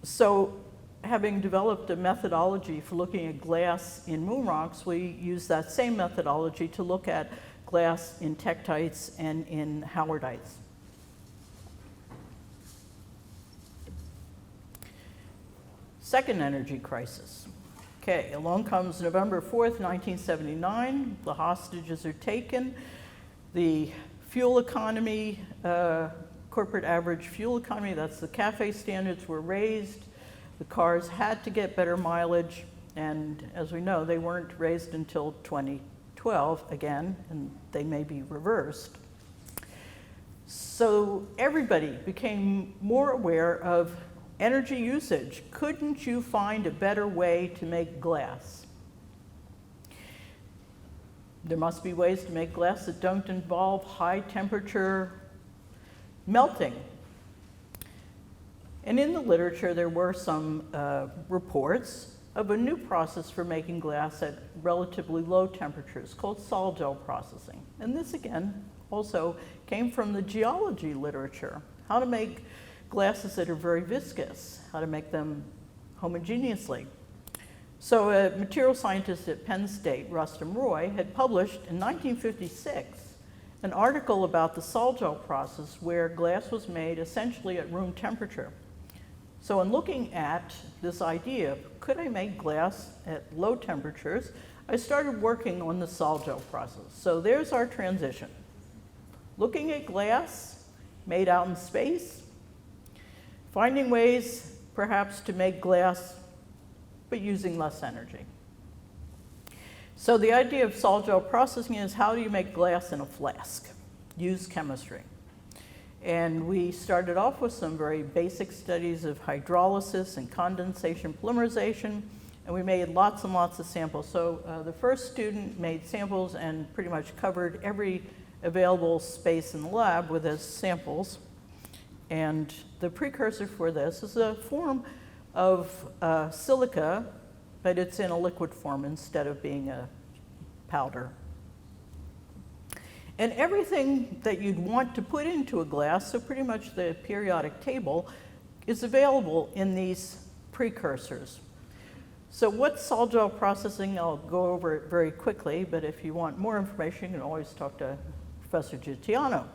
So having developed a methodology for looking at glass in moon rocks, we use that same methodology to look at glass in tektites and in howardites. Second energy crisis. Okay, along comes November 4th, 1979. The hostages are taken. The fuel economy, corporate average fuel economy, that's the CAFE standards, were raised. The cars had to get better mileage, and as we know, they weren't raised until 2012 again, and they may be reversed. So everybody became more aware of energy usage. Couldn't you find a better way to make glass? There must be ways to make glass that don't involve high temperature melting. And in the literature, there were some reports of a new process for making glass at relatively low temperatures called sol-gel processing. And this, again, also came from the geology literature, how to make glasses that are very viscous, how to make them homogeneously. So a material scientist at Penn State, Rustum Roy, had published in 1956 an article about the sol-gel process where glass was made essentially at room temperature. So in looking at this idea, could I make glass at low temperatures, I started working on the sol-gel process. So there's our transition. Looking at glass made out in space, finding ways perhaps to make glass but using less energy. So the idea of sol-gel processing is, how do you make glass in a flask? Use chemistry. And we started off with some very basic studies of hydrolysis and condensation polymerization, and we made lots and lots of samples. So the first student made samples and pretty much covered every available space in the lab with his samples. And the precursor for this is a form of silica, but it's in a liquid form instead of being a powder. And everything that you'd want to put into a glass, so pretty much the periodic table, is available in these precursors. So what's sol-gel processing? I'll go over it very quickly, but if you want more information, you can always talk to Professor Gitiano.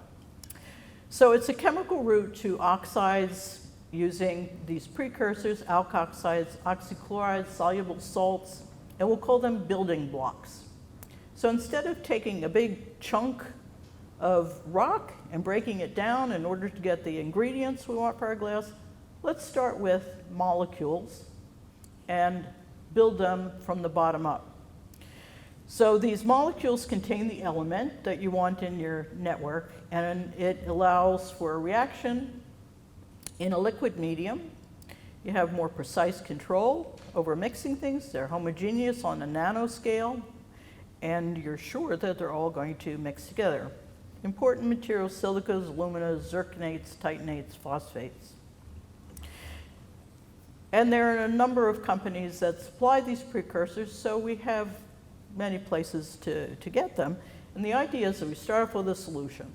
So it's a chemical route to oxides using these precursors, alkoxides, oxychlorides, soluble salts, and we'll call them building blocks. So instead of taking a big chunk of rock and breaking it down in order to get the ingredients we want for our glass, let's start with molecules and build them from the bottom up. So these molecules contain the element that you want in your network, and it allows for a reaction in a liquid medium. You have more precise control over mixing things. They're homogeneous on a nanoscale, and you're sure that they're all going to mix together. Important materials: silicas, aluminas, zirconates, titanates, phosphates. And there are a number of companies that supply these precursors, so we have many places to get them. And the idea is that we start off with a solution.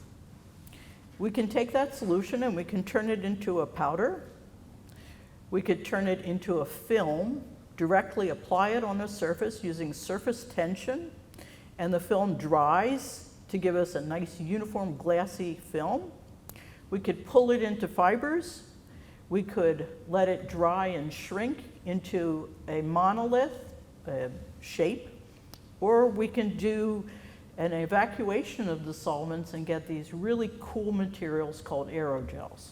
We can take that solution and we can turn it into a powder. We could turn it into a film, directly apply it on a surface using surface tension, and the film dries to give us a nice uniform glassy film. We could pull it into fibers. We could let it dry and shrink into a monolith shape, or we can do an evacuation of the solvents and get these really cool materials called aerogels.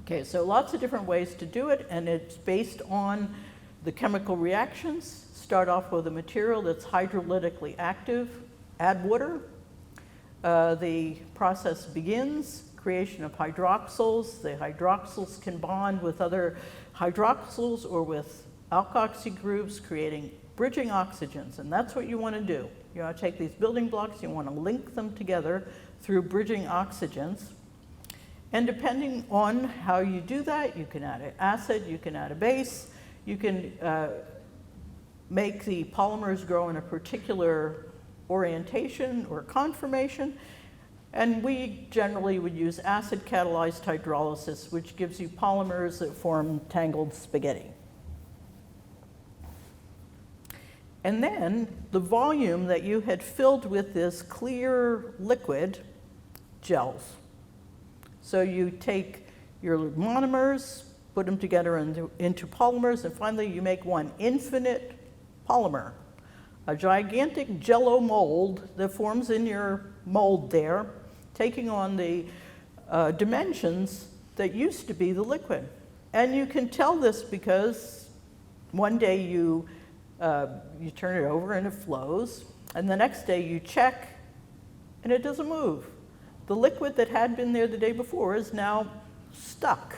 Okay, so lots of different ways to do it, and it's based on the chemical reactions. Start off with a material that's hydrolytically active, add water. The process begins, creation of hydroxyls. The hydroxyls can bond with other hydroxyls or with alkoxy groups, creating bridging oxygens, and that's what you want to do. You want to take these building blocks, you want to link them together through bridging oxygens. And depending on how you do that, you can add an acid, you can add a base, you can make the polymers grow in a particular orientation or conformation, and we generally would use acid catalyzed hydrolysis, which gives you polymers that form tangled spaghetti. And then the volume that you had filled with this clear liquid gels. So you take your monomers, put them together into polymers, and finally you make one infinite polymer, a gigantic jello mold that forms in your mold there, taking on the dimensions that used to be the liquid. And you can tell this because one day you turn it over and it flows, and the next day you check and it doesn't move. The liquid that had been there the day before is now stuck.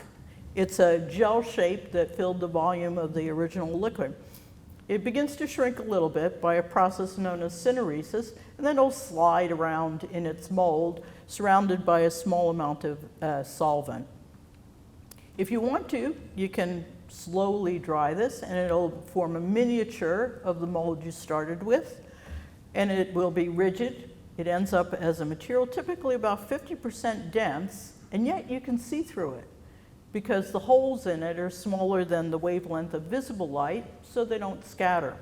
It's a gel shape that filled the volume of the original liquid. It begins to shrink a little bit by a process known as syneresis, and then it'll slide around in its mold, surrounded by a small amount of solvent. If you want to, you can slowly dry this, and it'll form a miniature of the mold you started with, and it will be rigid. It ends up as a material typically about 50% dense, and yet you can see through it because the holes in it are smaller than the wavelength of visible light, so they don't scatter.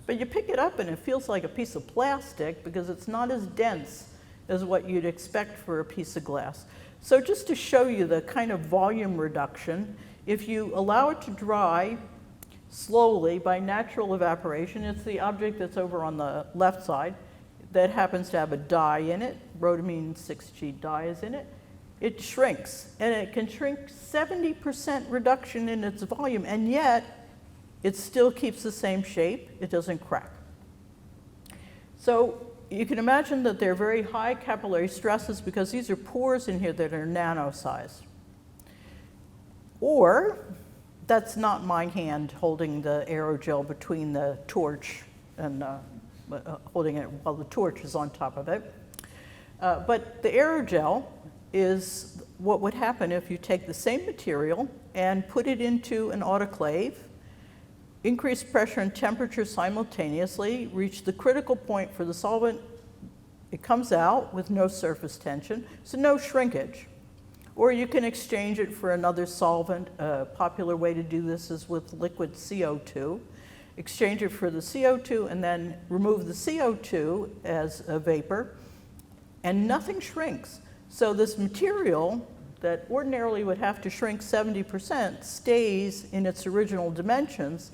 But you pick it up and it feels like a piece of plastic because it's not as dense as what you'd expect for a piece of glass. So just to show you the kind of volume reduction, if you allow it to dry slowly by natural evaporation, it's the object that's over on the left side that happens to have a dye in it, rhodamine 6G dye is in it. It shrinks, and it can shrink 70% reduction in its volume, and yet it still keeps the same shape. It doesn't crack. So you can imagine that there are very high capillary stresses because these are pores in here that are nano-sized. Or that's not my hand holding the aerogel between the torch and holding it while the torch is on top of it. But the aerogel is what would happen if you take the same material and put it into an autoclave, increase pressure and temperature simultaneously, reach the critical point for the solvent, it comes out with no surface tension, so no shrinkage. Or you can exchange it for another solvent. A popular way to do this is with liquid CO2. Exchange it for the CO2 and then remove the CO2 as a vapor, and nothing shrinks. So this material that ordinarily would have to shrink 70% stays in its original dimensions,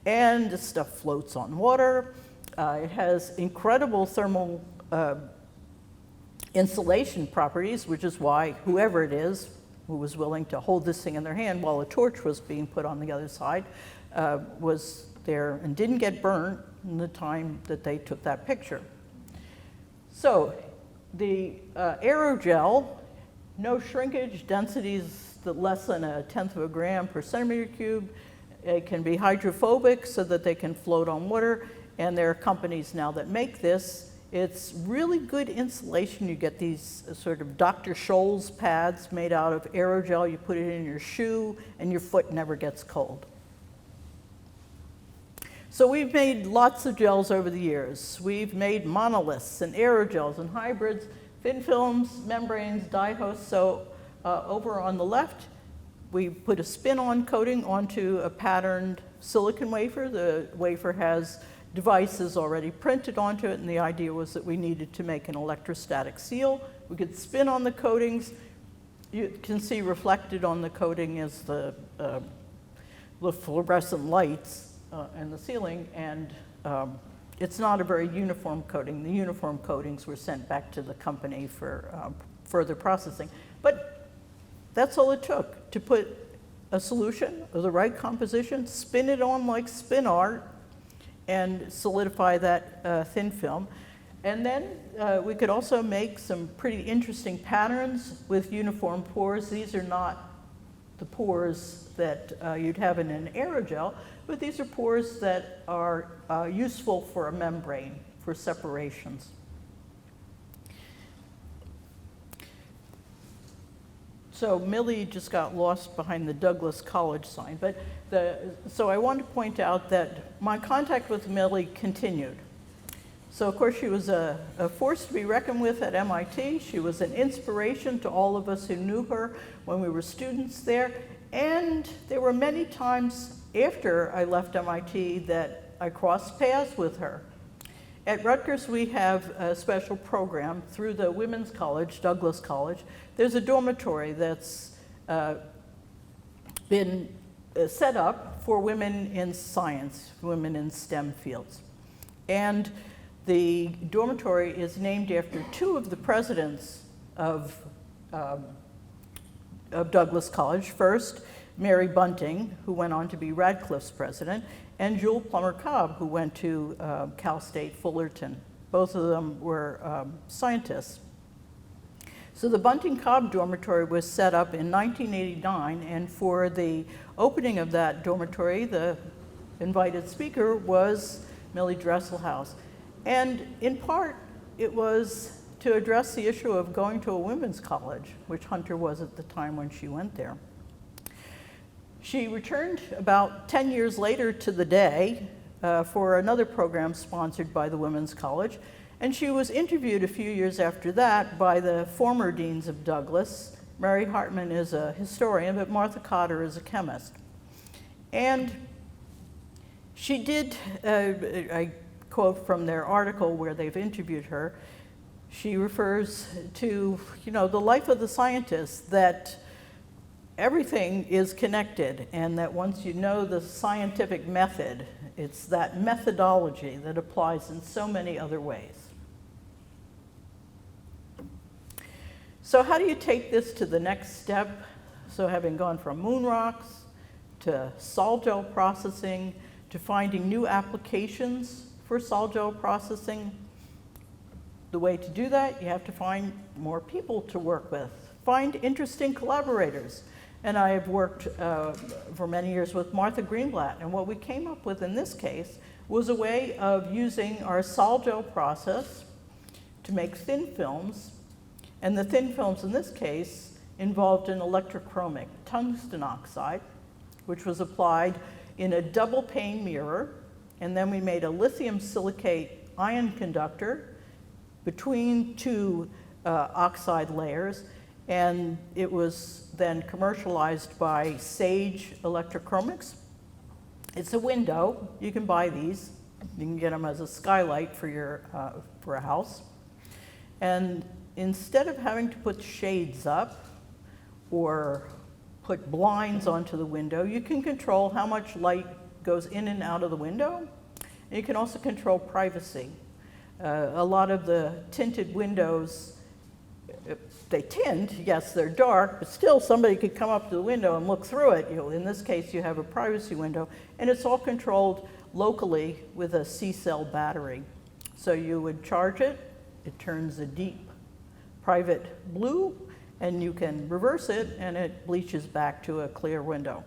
and this stuff floats on water. It has incredible thermal insulation properties, which is why whoever it is who was willing to hold this thing in their hand while a torch was being put on the other side was there and didn't get burnt in the time that they took that picture. So the aerogel, no shrinkage, densities that less than 1/10 of a gram per centimeter cube. It can be hydrophobic so that they can float on water, and there are companies now that make this. It's really good insulation. You get these sort of Dr. Scholl's pads made out of aerogel. You put it in your shoe, and your foot never gets cold. So we've made lots of gels over the years. We've made monoliths and aerogels and hybrids, thin films, membranes, dye hosts. So over on the left, we put a spin-on coating onto a patterned silicon wafer. The wafer has devices already printed onto it, and the idea was that we needed to make an electrostatic seal. We could spin on the coatings. You can see reflected on the coating is the fluorescent lights in the ceiling, and it's not a very uniform coating. The uniform coatings were sent back to the company for further processing. But that's all it took to put a solution of the right composition, spin it on like spin art, and solidify that thin film. And then we could also make some pretty interesting patterns with uniform pores. These are not the pores that you'd have in an aerogel, but these are pores that are useful for a membrane, for separations. So Millie just got lost behind the Douglas College sign. But so I want to point out that my contact with Millie continued. So of course she was a force to be reckoned with at MIT. She was an inspiration to all of us who knew her when we were students there. And there were many times after I left MIT that I crossed paths with her. At Rutgers, we have a special program through the Women's College, Douglas College. There's a dormitory that's been set up for women in science, women in STEM fields. And the dormitory is named after two of the presidents of Douglas College. First, Mary Bunting, who went on to be Radcliffe's president, and Jewel Plummer Cobb, who went to Cal State Fullerton. Both of them were scientists. So the Bunting-Cobb dormitory was set up in 1989, and for the opening of that dormitory, the invited speaker was Millie Dresselhaus. And in part, it was to address the issue of going to a women's college, which Hunter was at the time when she went there. She returned about 10 years later to the day for another program sponsored by the Women's College, and she was interviewed a few years after that by the former deans of Douglas. Mary Hartman is a historian, but Martha Cotter is a chemist. And she did, I quote from their article where they've interviewed her, she refers to, the life of the scientist, that everything is connected, and that once you know the scientific method, it's that methodology that applies in so many other ways. So how do you take this to the next step? So having gone from moon rocks to sol-gel processing to finding new applications for sol-gel processing, the way to do that, you have to find more people to work with. Find interesting collaborators. And I have worked for many years with Martha Greenblatt, and what we came up with in this case was a way of using our sol-gel process to make thin films, and the thin films in this case involved an electrochromic tungsten oxide, which was applied in a double pane mirror, and then we made a lithium silicate ion conductor between two oxide layers, and it was then commercialized by Sage Electrochromics. It's a window. You can buy these. You can get them as a skylight for a house. And instead of having to put shades up or put blinds onto the window, you can control how much light goes in and out of the window. And you can also control privacy. A lot of the tinted windows, they tint, yes, they're dark, but still somebody could come up to the window and look through it. In this case, you have a privacy window, and it's all controlled locally with a C-cell battery. So you would charge it, it turns a deep private blue, and you can reverse it, and it bleaches back to a clear window.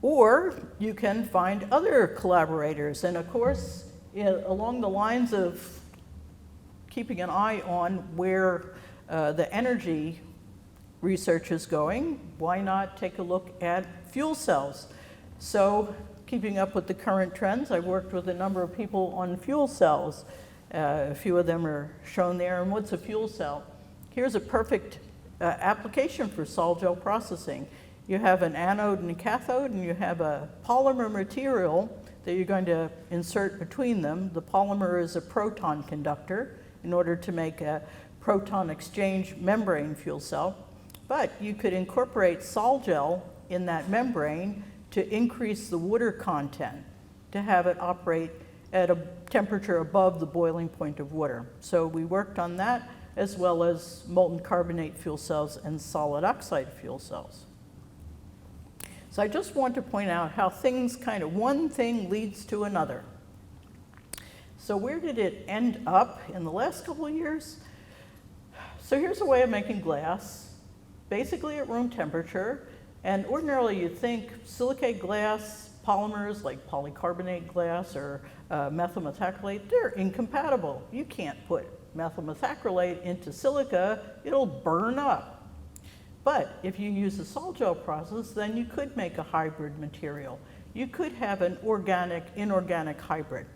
Or you can find other collaborators, and of course, along the lines of keeping an eye on where the energy research is going, why not take a look at fuel cells? So, keeping up with the current trends, I've worked with a number of people on fuel cells. A few of them are shown there. And what's a fuel cell? Here's a perfect application for sol-gel processing. You have an anode and a cathode, and you have a polymer material that you're going to insert between them. The polymer is a proton conductor in order to make a proton exchange membrane fuel cell. But you could incorporate sol-gel in that membrane to increase the water content, to have it operate at a temperature above the boiling point of water. So we worked on that, as well as molten carbonate fuel cells and solid oxide fuel cells. So I just want to point out how things one thing leads to another. So where did it end up in the last couple of years? So here's a way of making glass, basically at room temperature. And ordinarily you'd think silicate glass polymers like polycarbonate glass or methyl methacrylate, they're incompatible. You can't put methyl methacrylate into silica, it'll burn up. But if you use the sol-gel process, then you could make a hybrid material. You could have an organic-inorganic hybrid.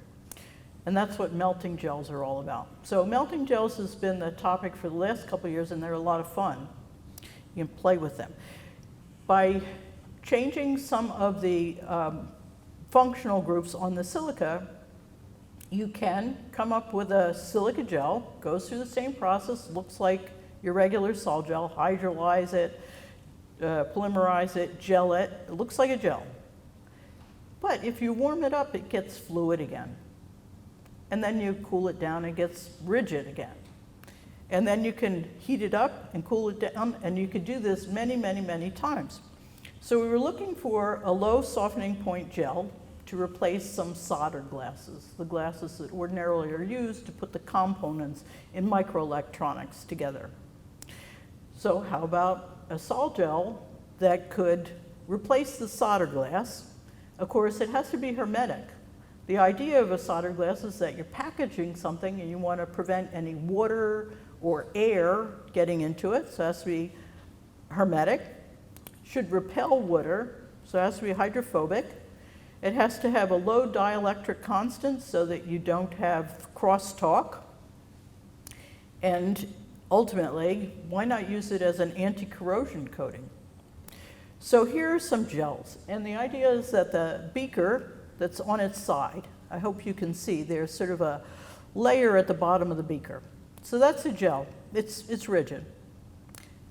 And that's what melting gels are all about. So melting gels has been the topic for the last couple of years, and they're a lot of fun. You can play with them. By changing some of the functional groups on the silica, you can come up with a silica gel, goes through the same process, looks like your regular sol gel, hydrolyze it, polymerize it, gel it. It looks like a gel. But if you warm it up, it gets fluid again. And then you cool it down, it gets rigid again. And then you can heat it up and cool it down, and you could do this many, many, many times. So we were looking for a low softening point gel to replace some solder glasses, the glasses that ordinarily are used to put the components in microelectronics together. So how about a sol gel that could replace the solder glass? Of course, it has to be hermetic. The idea of a solder glass is that you're packaging something and you want to prevent any water or air getting into it, so it has to be hermetic. Should repel water, so it has to be hydrophobic. It has to have a low dielectric constant so that you don't have crosstalk. And ultimately, why not use it as an anti-corrosion coating? So here are some gels, and the idea is that the beaker that's on its side, I hope you can see, there's sort of a layer at the bottom of the beaker. So that's a gel. It's rigid.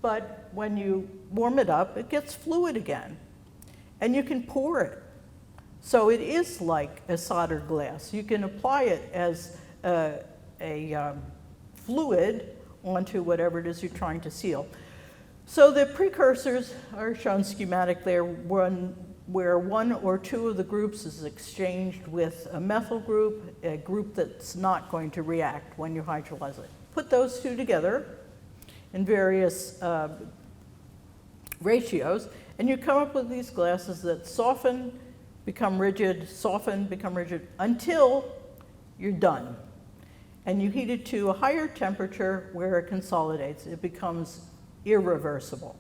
But when you warm it up, it gets fluid again, and you can pour it. So it is like a soldered glass. You can apply it as a fluid onto whatever it is you're trying to seal. So the precursors are shown schematic there, where one or two of the groups is exchanged with a methyl group, a group that's not going to react when you hydrolyze it. Put those two together in various ratios, and you come up with these glasses that soften, become rigid, soften, become rigid, until you're done. And you heat it to a higher temperature where it consolidates. It becomes irreversible.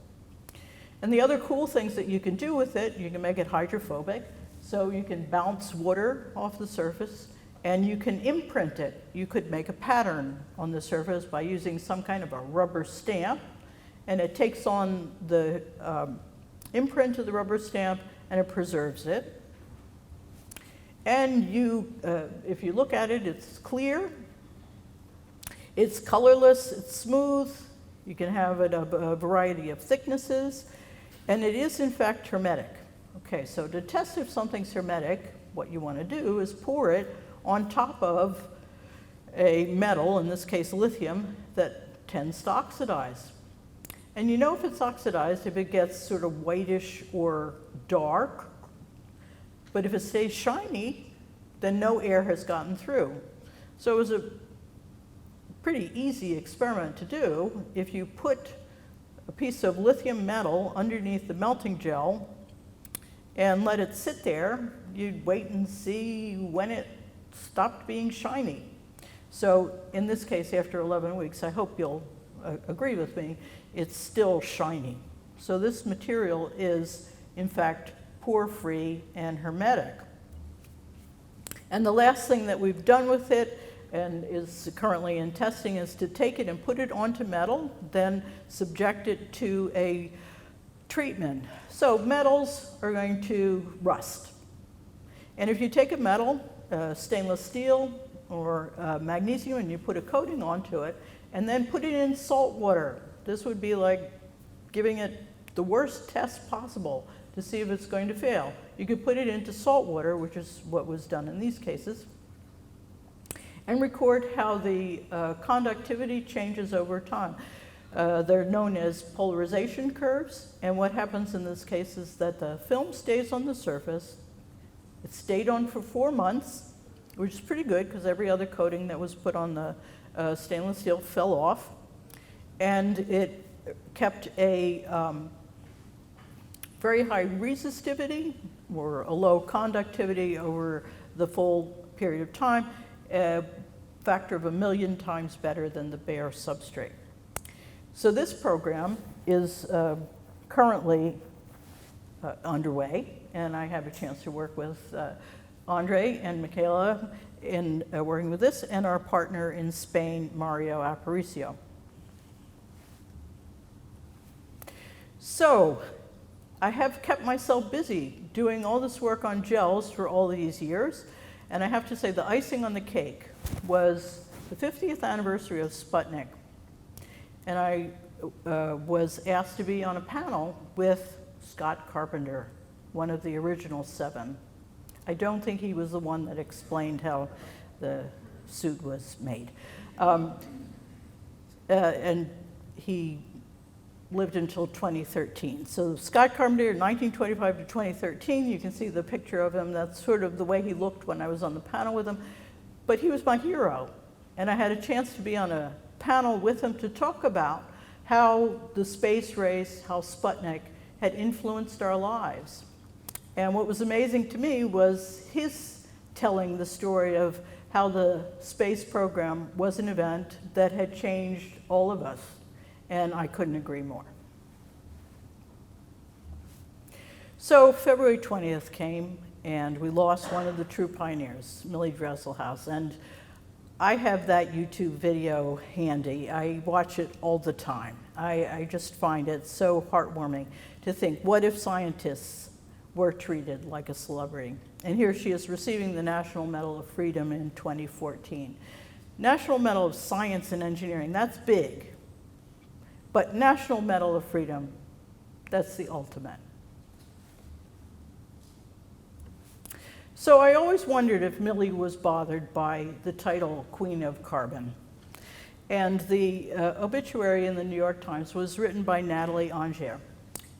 And the other cool things that you can do with it, you can make it hydrophobic, so you can bounce water off the surface, and you can imprint it. You could make a pattern on the surface by using some kind of a rubber stamp, and it takes on the imprint of the rubber stamp, and it preserves it. And you, if you look at it, it's clear, it's colorless, it's smooth, you can have it of a variety of thicknesses, and it is in fact hermetic. Okay, so to test if something's hermetic, what you want to do is pour it on top of a metal, in this case lithium, that tends to oxidize. And you know if it's oxidized if it gets sort of whitish or dark, but if it stays shiny, then no air has gotten through. So it was a pretty easy experiment to do. If you put a piece of lithium metal underneath the melting gel and let it sit there, you'd wait and see when it stopped being shiny. So in this case, after 11 weeks, I hope you'll agree with me, it's still shiny. So this material is, in fact, pore-free and hermetic. And the last thing that we've done with it and is currently in testing is to take it and put it onto metal, then subject it to a treatment. So metals are going to rust. And if you take a metal, stainless steel or magnesium, and you put a coating onto it, and then put it in salt water, this would be like giving it the worst test possible to see if it's going to fail. You could put it into salt water, which is what was done in these cases, and record how the conductivity changes over time. They're known as polarization curves, and what happens in this case is that the film stays on the surface. It stayed on for 4 months, which is pretty good because every other coating that was put on the stainless steel fell off, and it kept a very high resistivity or a low conductivity over the full period of time, a factor of 1,000,000 times better than the bare substrate. So this program is currently underway, and I have a chance to work with Andre and Michaela in working with this, and our partner in Spain, Mario Aparicio. So I have kept myself busy doing all this work on gels for all these years, and I have to say the icing on the cake was the 50th anniversary of Sputnik. And I was asked to be on a panel with Scott Carpenter, one of the original 7. I don't think he was the one that explained how the suit was made. And he lived until 2013. So Scott Carpenter, 1925 to 2013, you can see the picture of him. That's sort of the way he looked when I was on the panel with him. But he was my hero. And I had a chance to be on a panel with him to talk about how the space race, how Sputnik had influenced our lives. And what was amazing to me was his telling the story of how the space program was an event that had changed all of us. And I couldn't agree more. So February 20th came, and we lost one of the true pioneers, Millie Dresselhaus. And I have that YouTube video handy. I watch it all the time. I just find it so heartwarming to think, what if scientists were treated like a celebrity? And here she is receiving the National Medal of Freedom in 2014. National Medal of Science and Engineering, that's big. But National Medal of Freedom, that's the ultimate. So I always wondered if Millie was bothered by the title Queen of Carbon. And the obituary in the New York Times was written by Natalie Anger.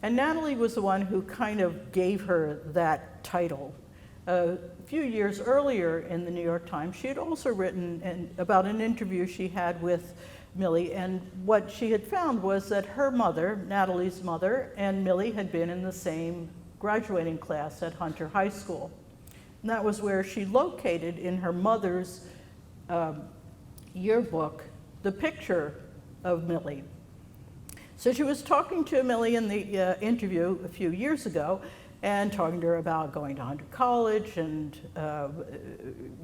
And Natalie was the one who kind of gave her that title. A few years earlier in the New York Times, she had also written about an interview she had with Millie, and what she had found was that her mother, Natalie's mother, and Millie had been in the same graduating class at Hunter High School. And that was where she located in her mother's yearbook the picture of Millie. So she was talking to Millie in the interview a few years ago, and talking to her about going to Hunter College, and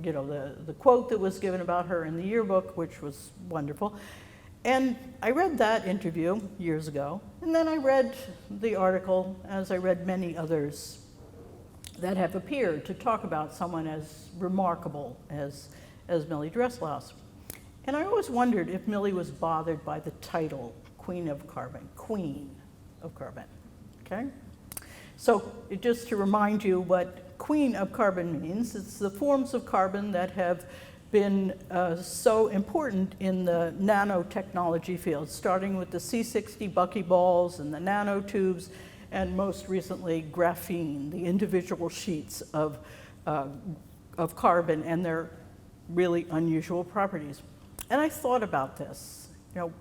you know, the quote that was given about her in the yearbook, which was wonderful. And I read that interview years ago, and then I read the article, as I read many others that have appeared to talk about someone as remarkable as Millie Dresselhaus. And I always wondered if Millie was bothered by the title, Queen of Carbon, okay? So just to remind you what Queen of Carbon means, it's the forms of carbon that have been so important in the nanotechnology field, starting with the C60 buckyballs and the nanotubes, and most recently graphene, the individual sheets of carbon and their really unusual properties. And I thought about this, you know,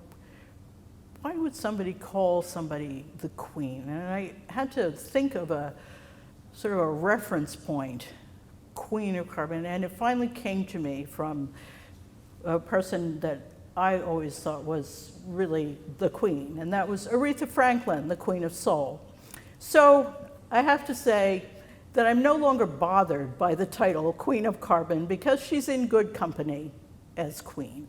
why would somebody call somebody the queen? And I had to think of a sort of a reference point, Queen of Carbon, and it finally came to me from a person that I always thought was really the queen, and that was Aretha Franklin, the Queen of Soul. So I have to say that I'm no longer bothered by the title Queen of Carbon because she's in good company as queen.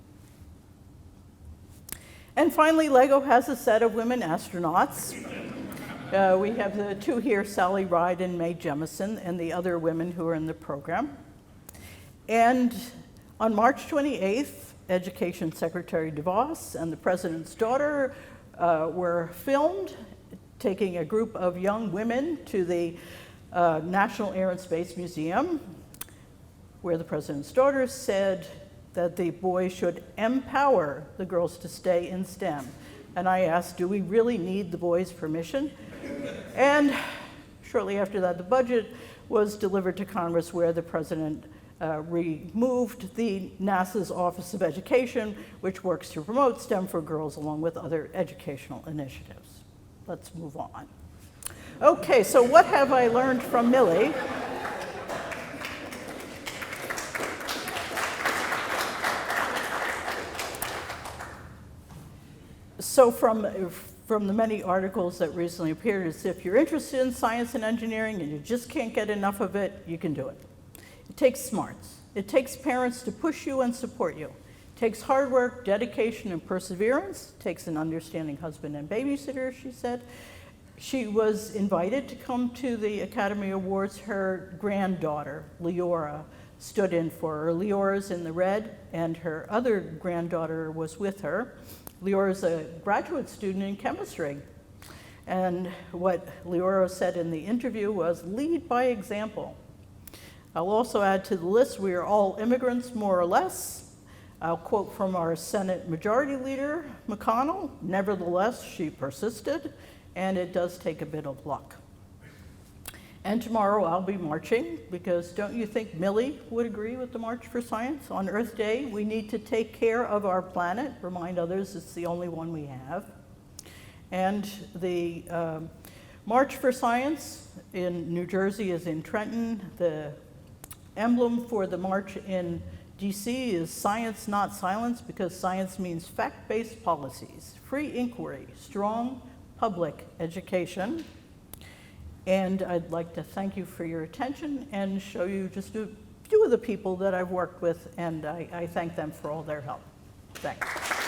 And finally, LEGO has a set of women astronauts. We have the two here, Sally Ride and Mae Jemison, and the other women who are in the program. And on March 28th, Education Secretary DeVos and the President's daughter were filmed taking a group of young women to the National Air and Space Museum, where the President's daughter said that the boys should empower the girls to stay in STEM. And I asked, do we really need the boys' permission? And shortly after that, the budget was delivered to Congress, where the President removed the NASA's Office of Education, which works to promote STEM for girls along with other educational initiatives. Let's move on. Okay, so what have I learned from Millie? So from the many articles that recently appeared, is if you're interested in science and engineering and you just can't get enough of it, you can do it. It takes smarts. It takes parents to push you and support you. It takes hard work, dedication, and perseverance. It takes an understanding husband and babysitter, she said. She was invited to come to the Academy Awards. Her granddaughter, Leora, stood in for her. Leora's in the red, and her other granddaughter was with her. Leora's a graduate student in chemistry. And what Leora said in the interview was, lead by example. I'll also add to the list, we are all immigrants, more or less. I'll quote from our Senate Majority Leader, McConnell, nevertheless, she persisted, and it does take a bit of luck. And tomorrow I'll be marching, because don't you think Millie would agree with the March for Science? On Earth Day, we need to take care of our planet, remind others it's the only one we have. And the March for Science in New Jersey is in Trenton. The emblem for the march in DC is science, not silence, because science means fact-based policies, free inquiry, strong public education. And I'd like to thank you for your attention and show you just a few of the people that I've worked with, and I thank them for all their help. Thanks.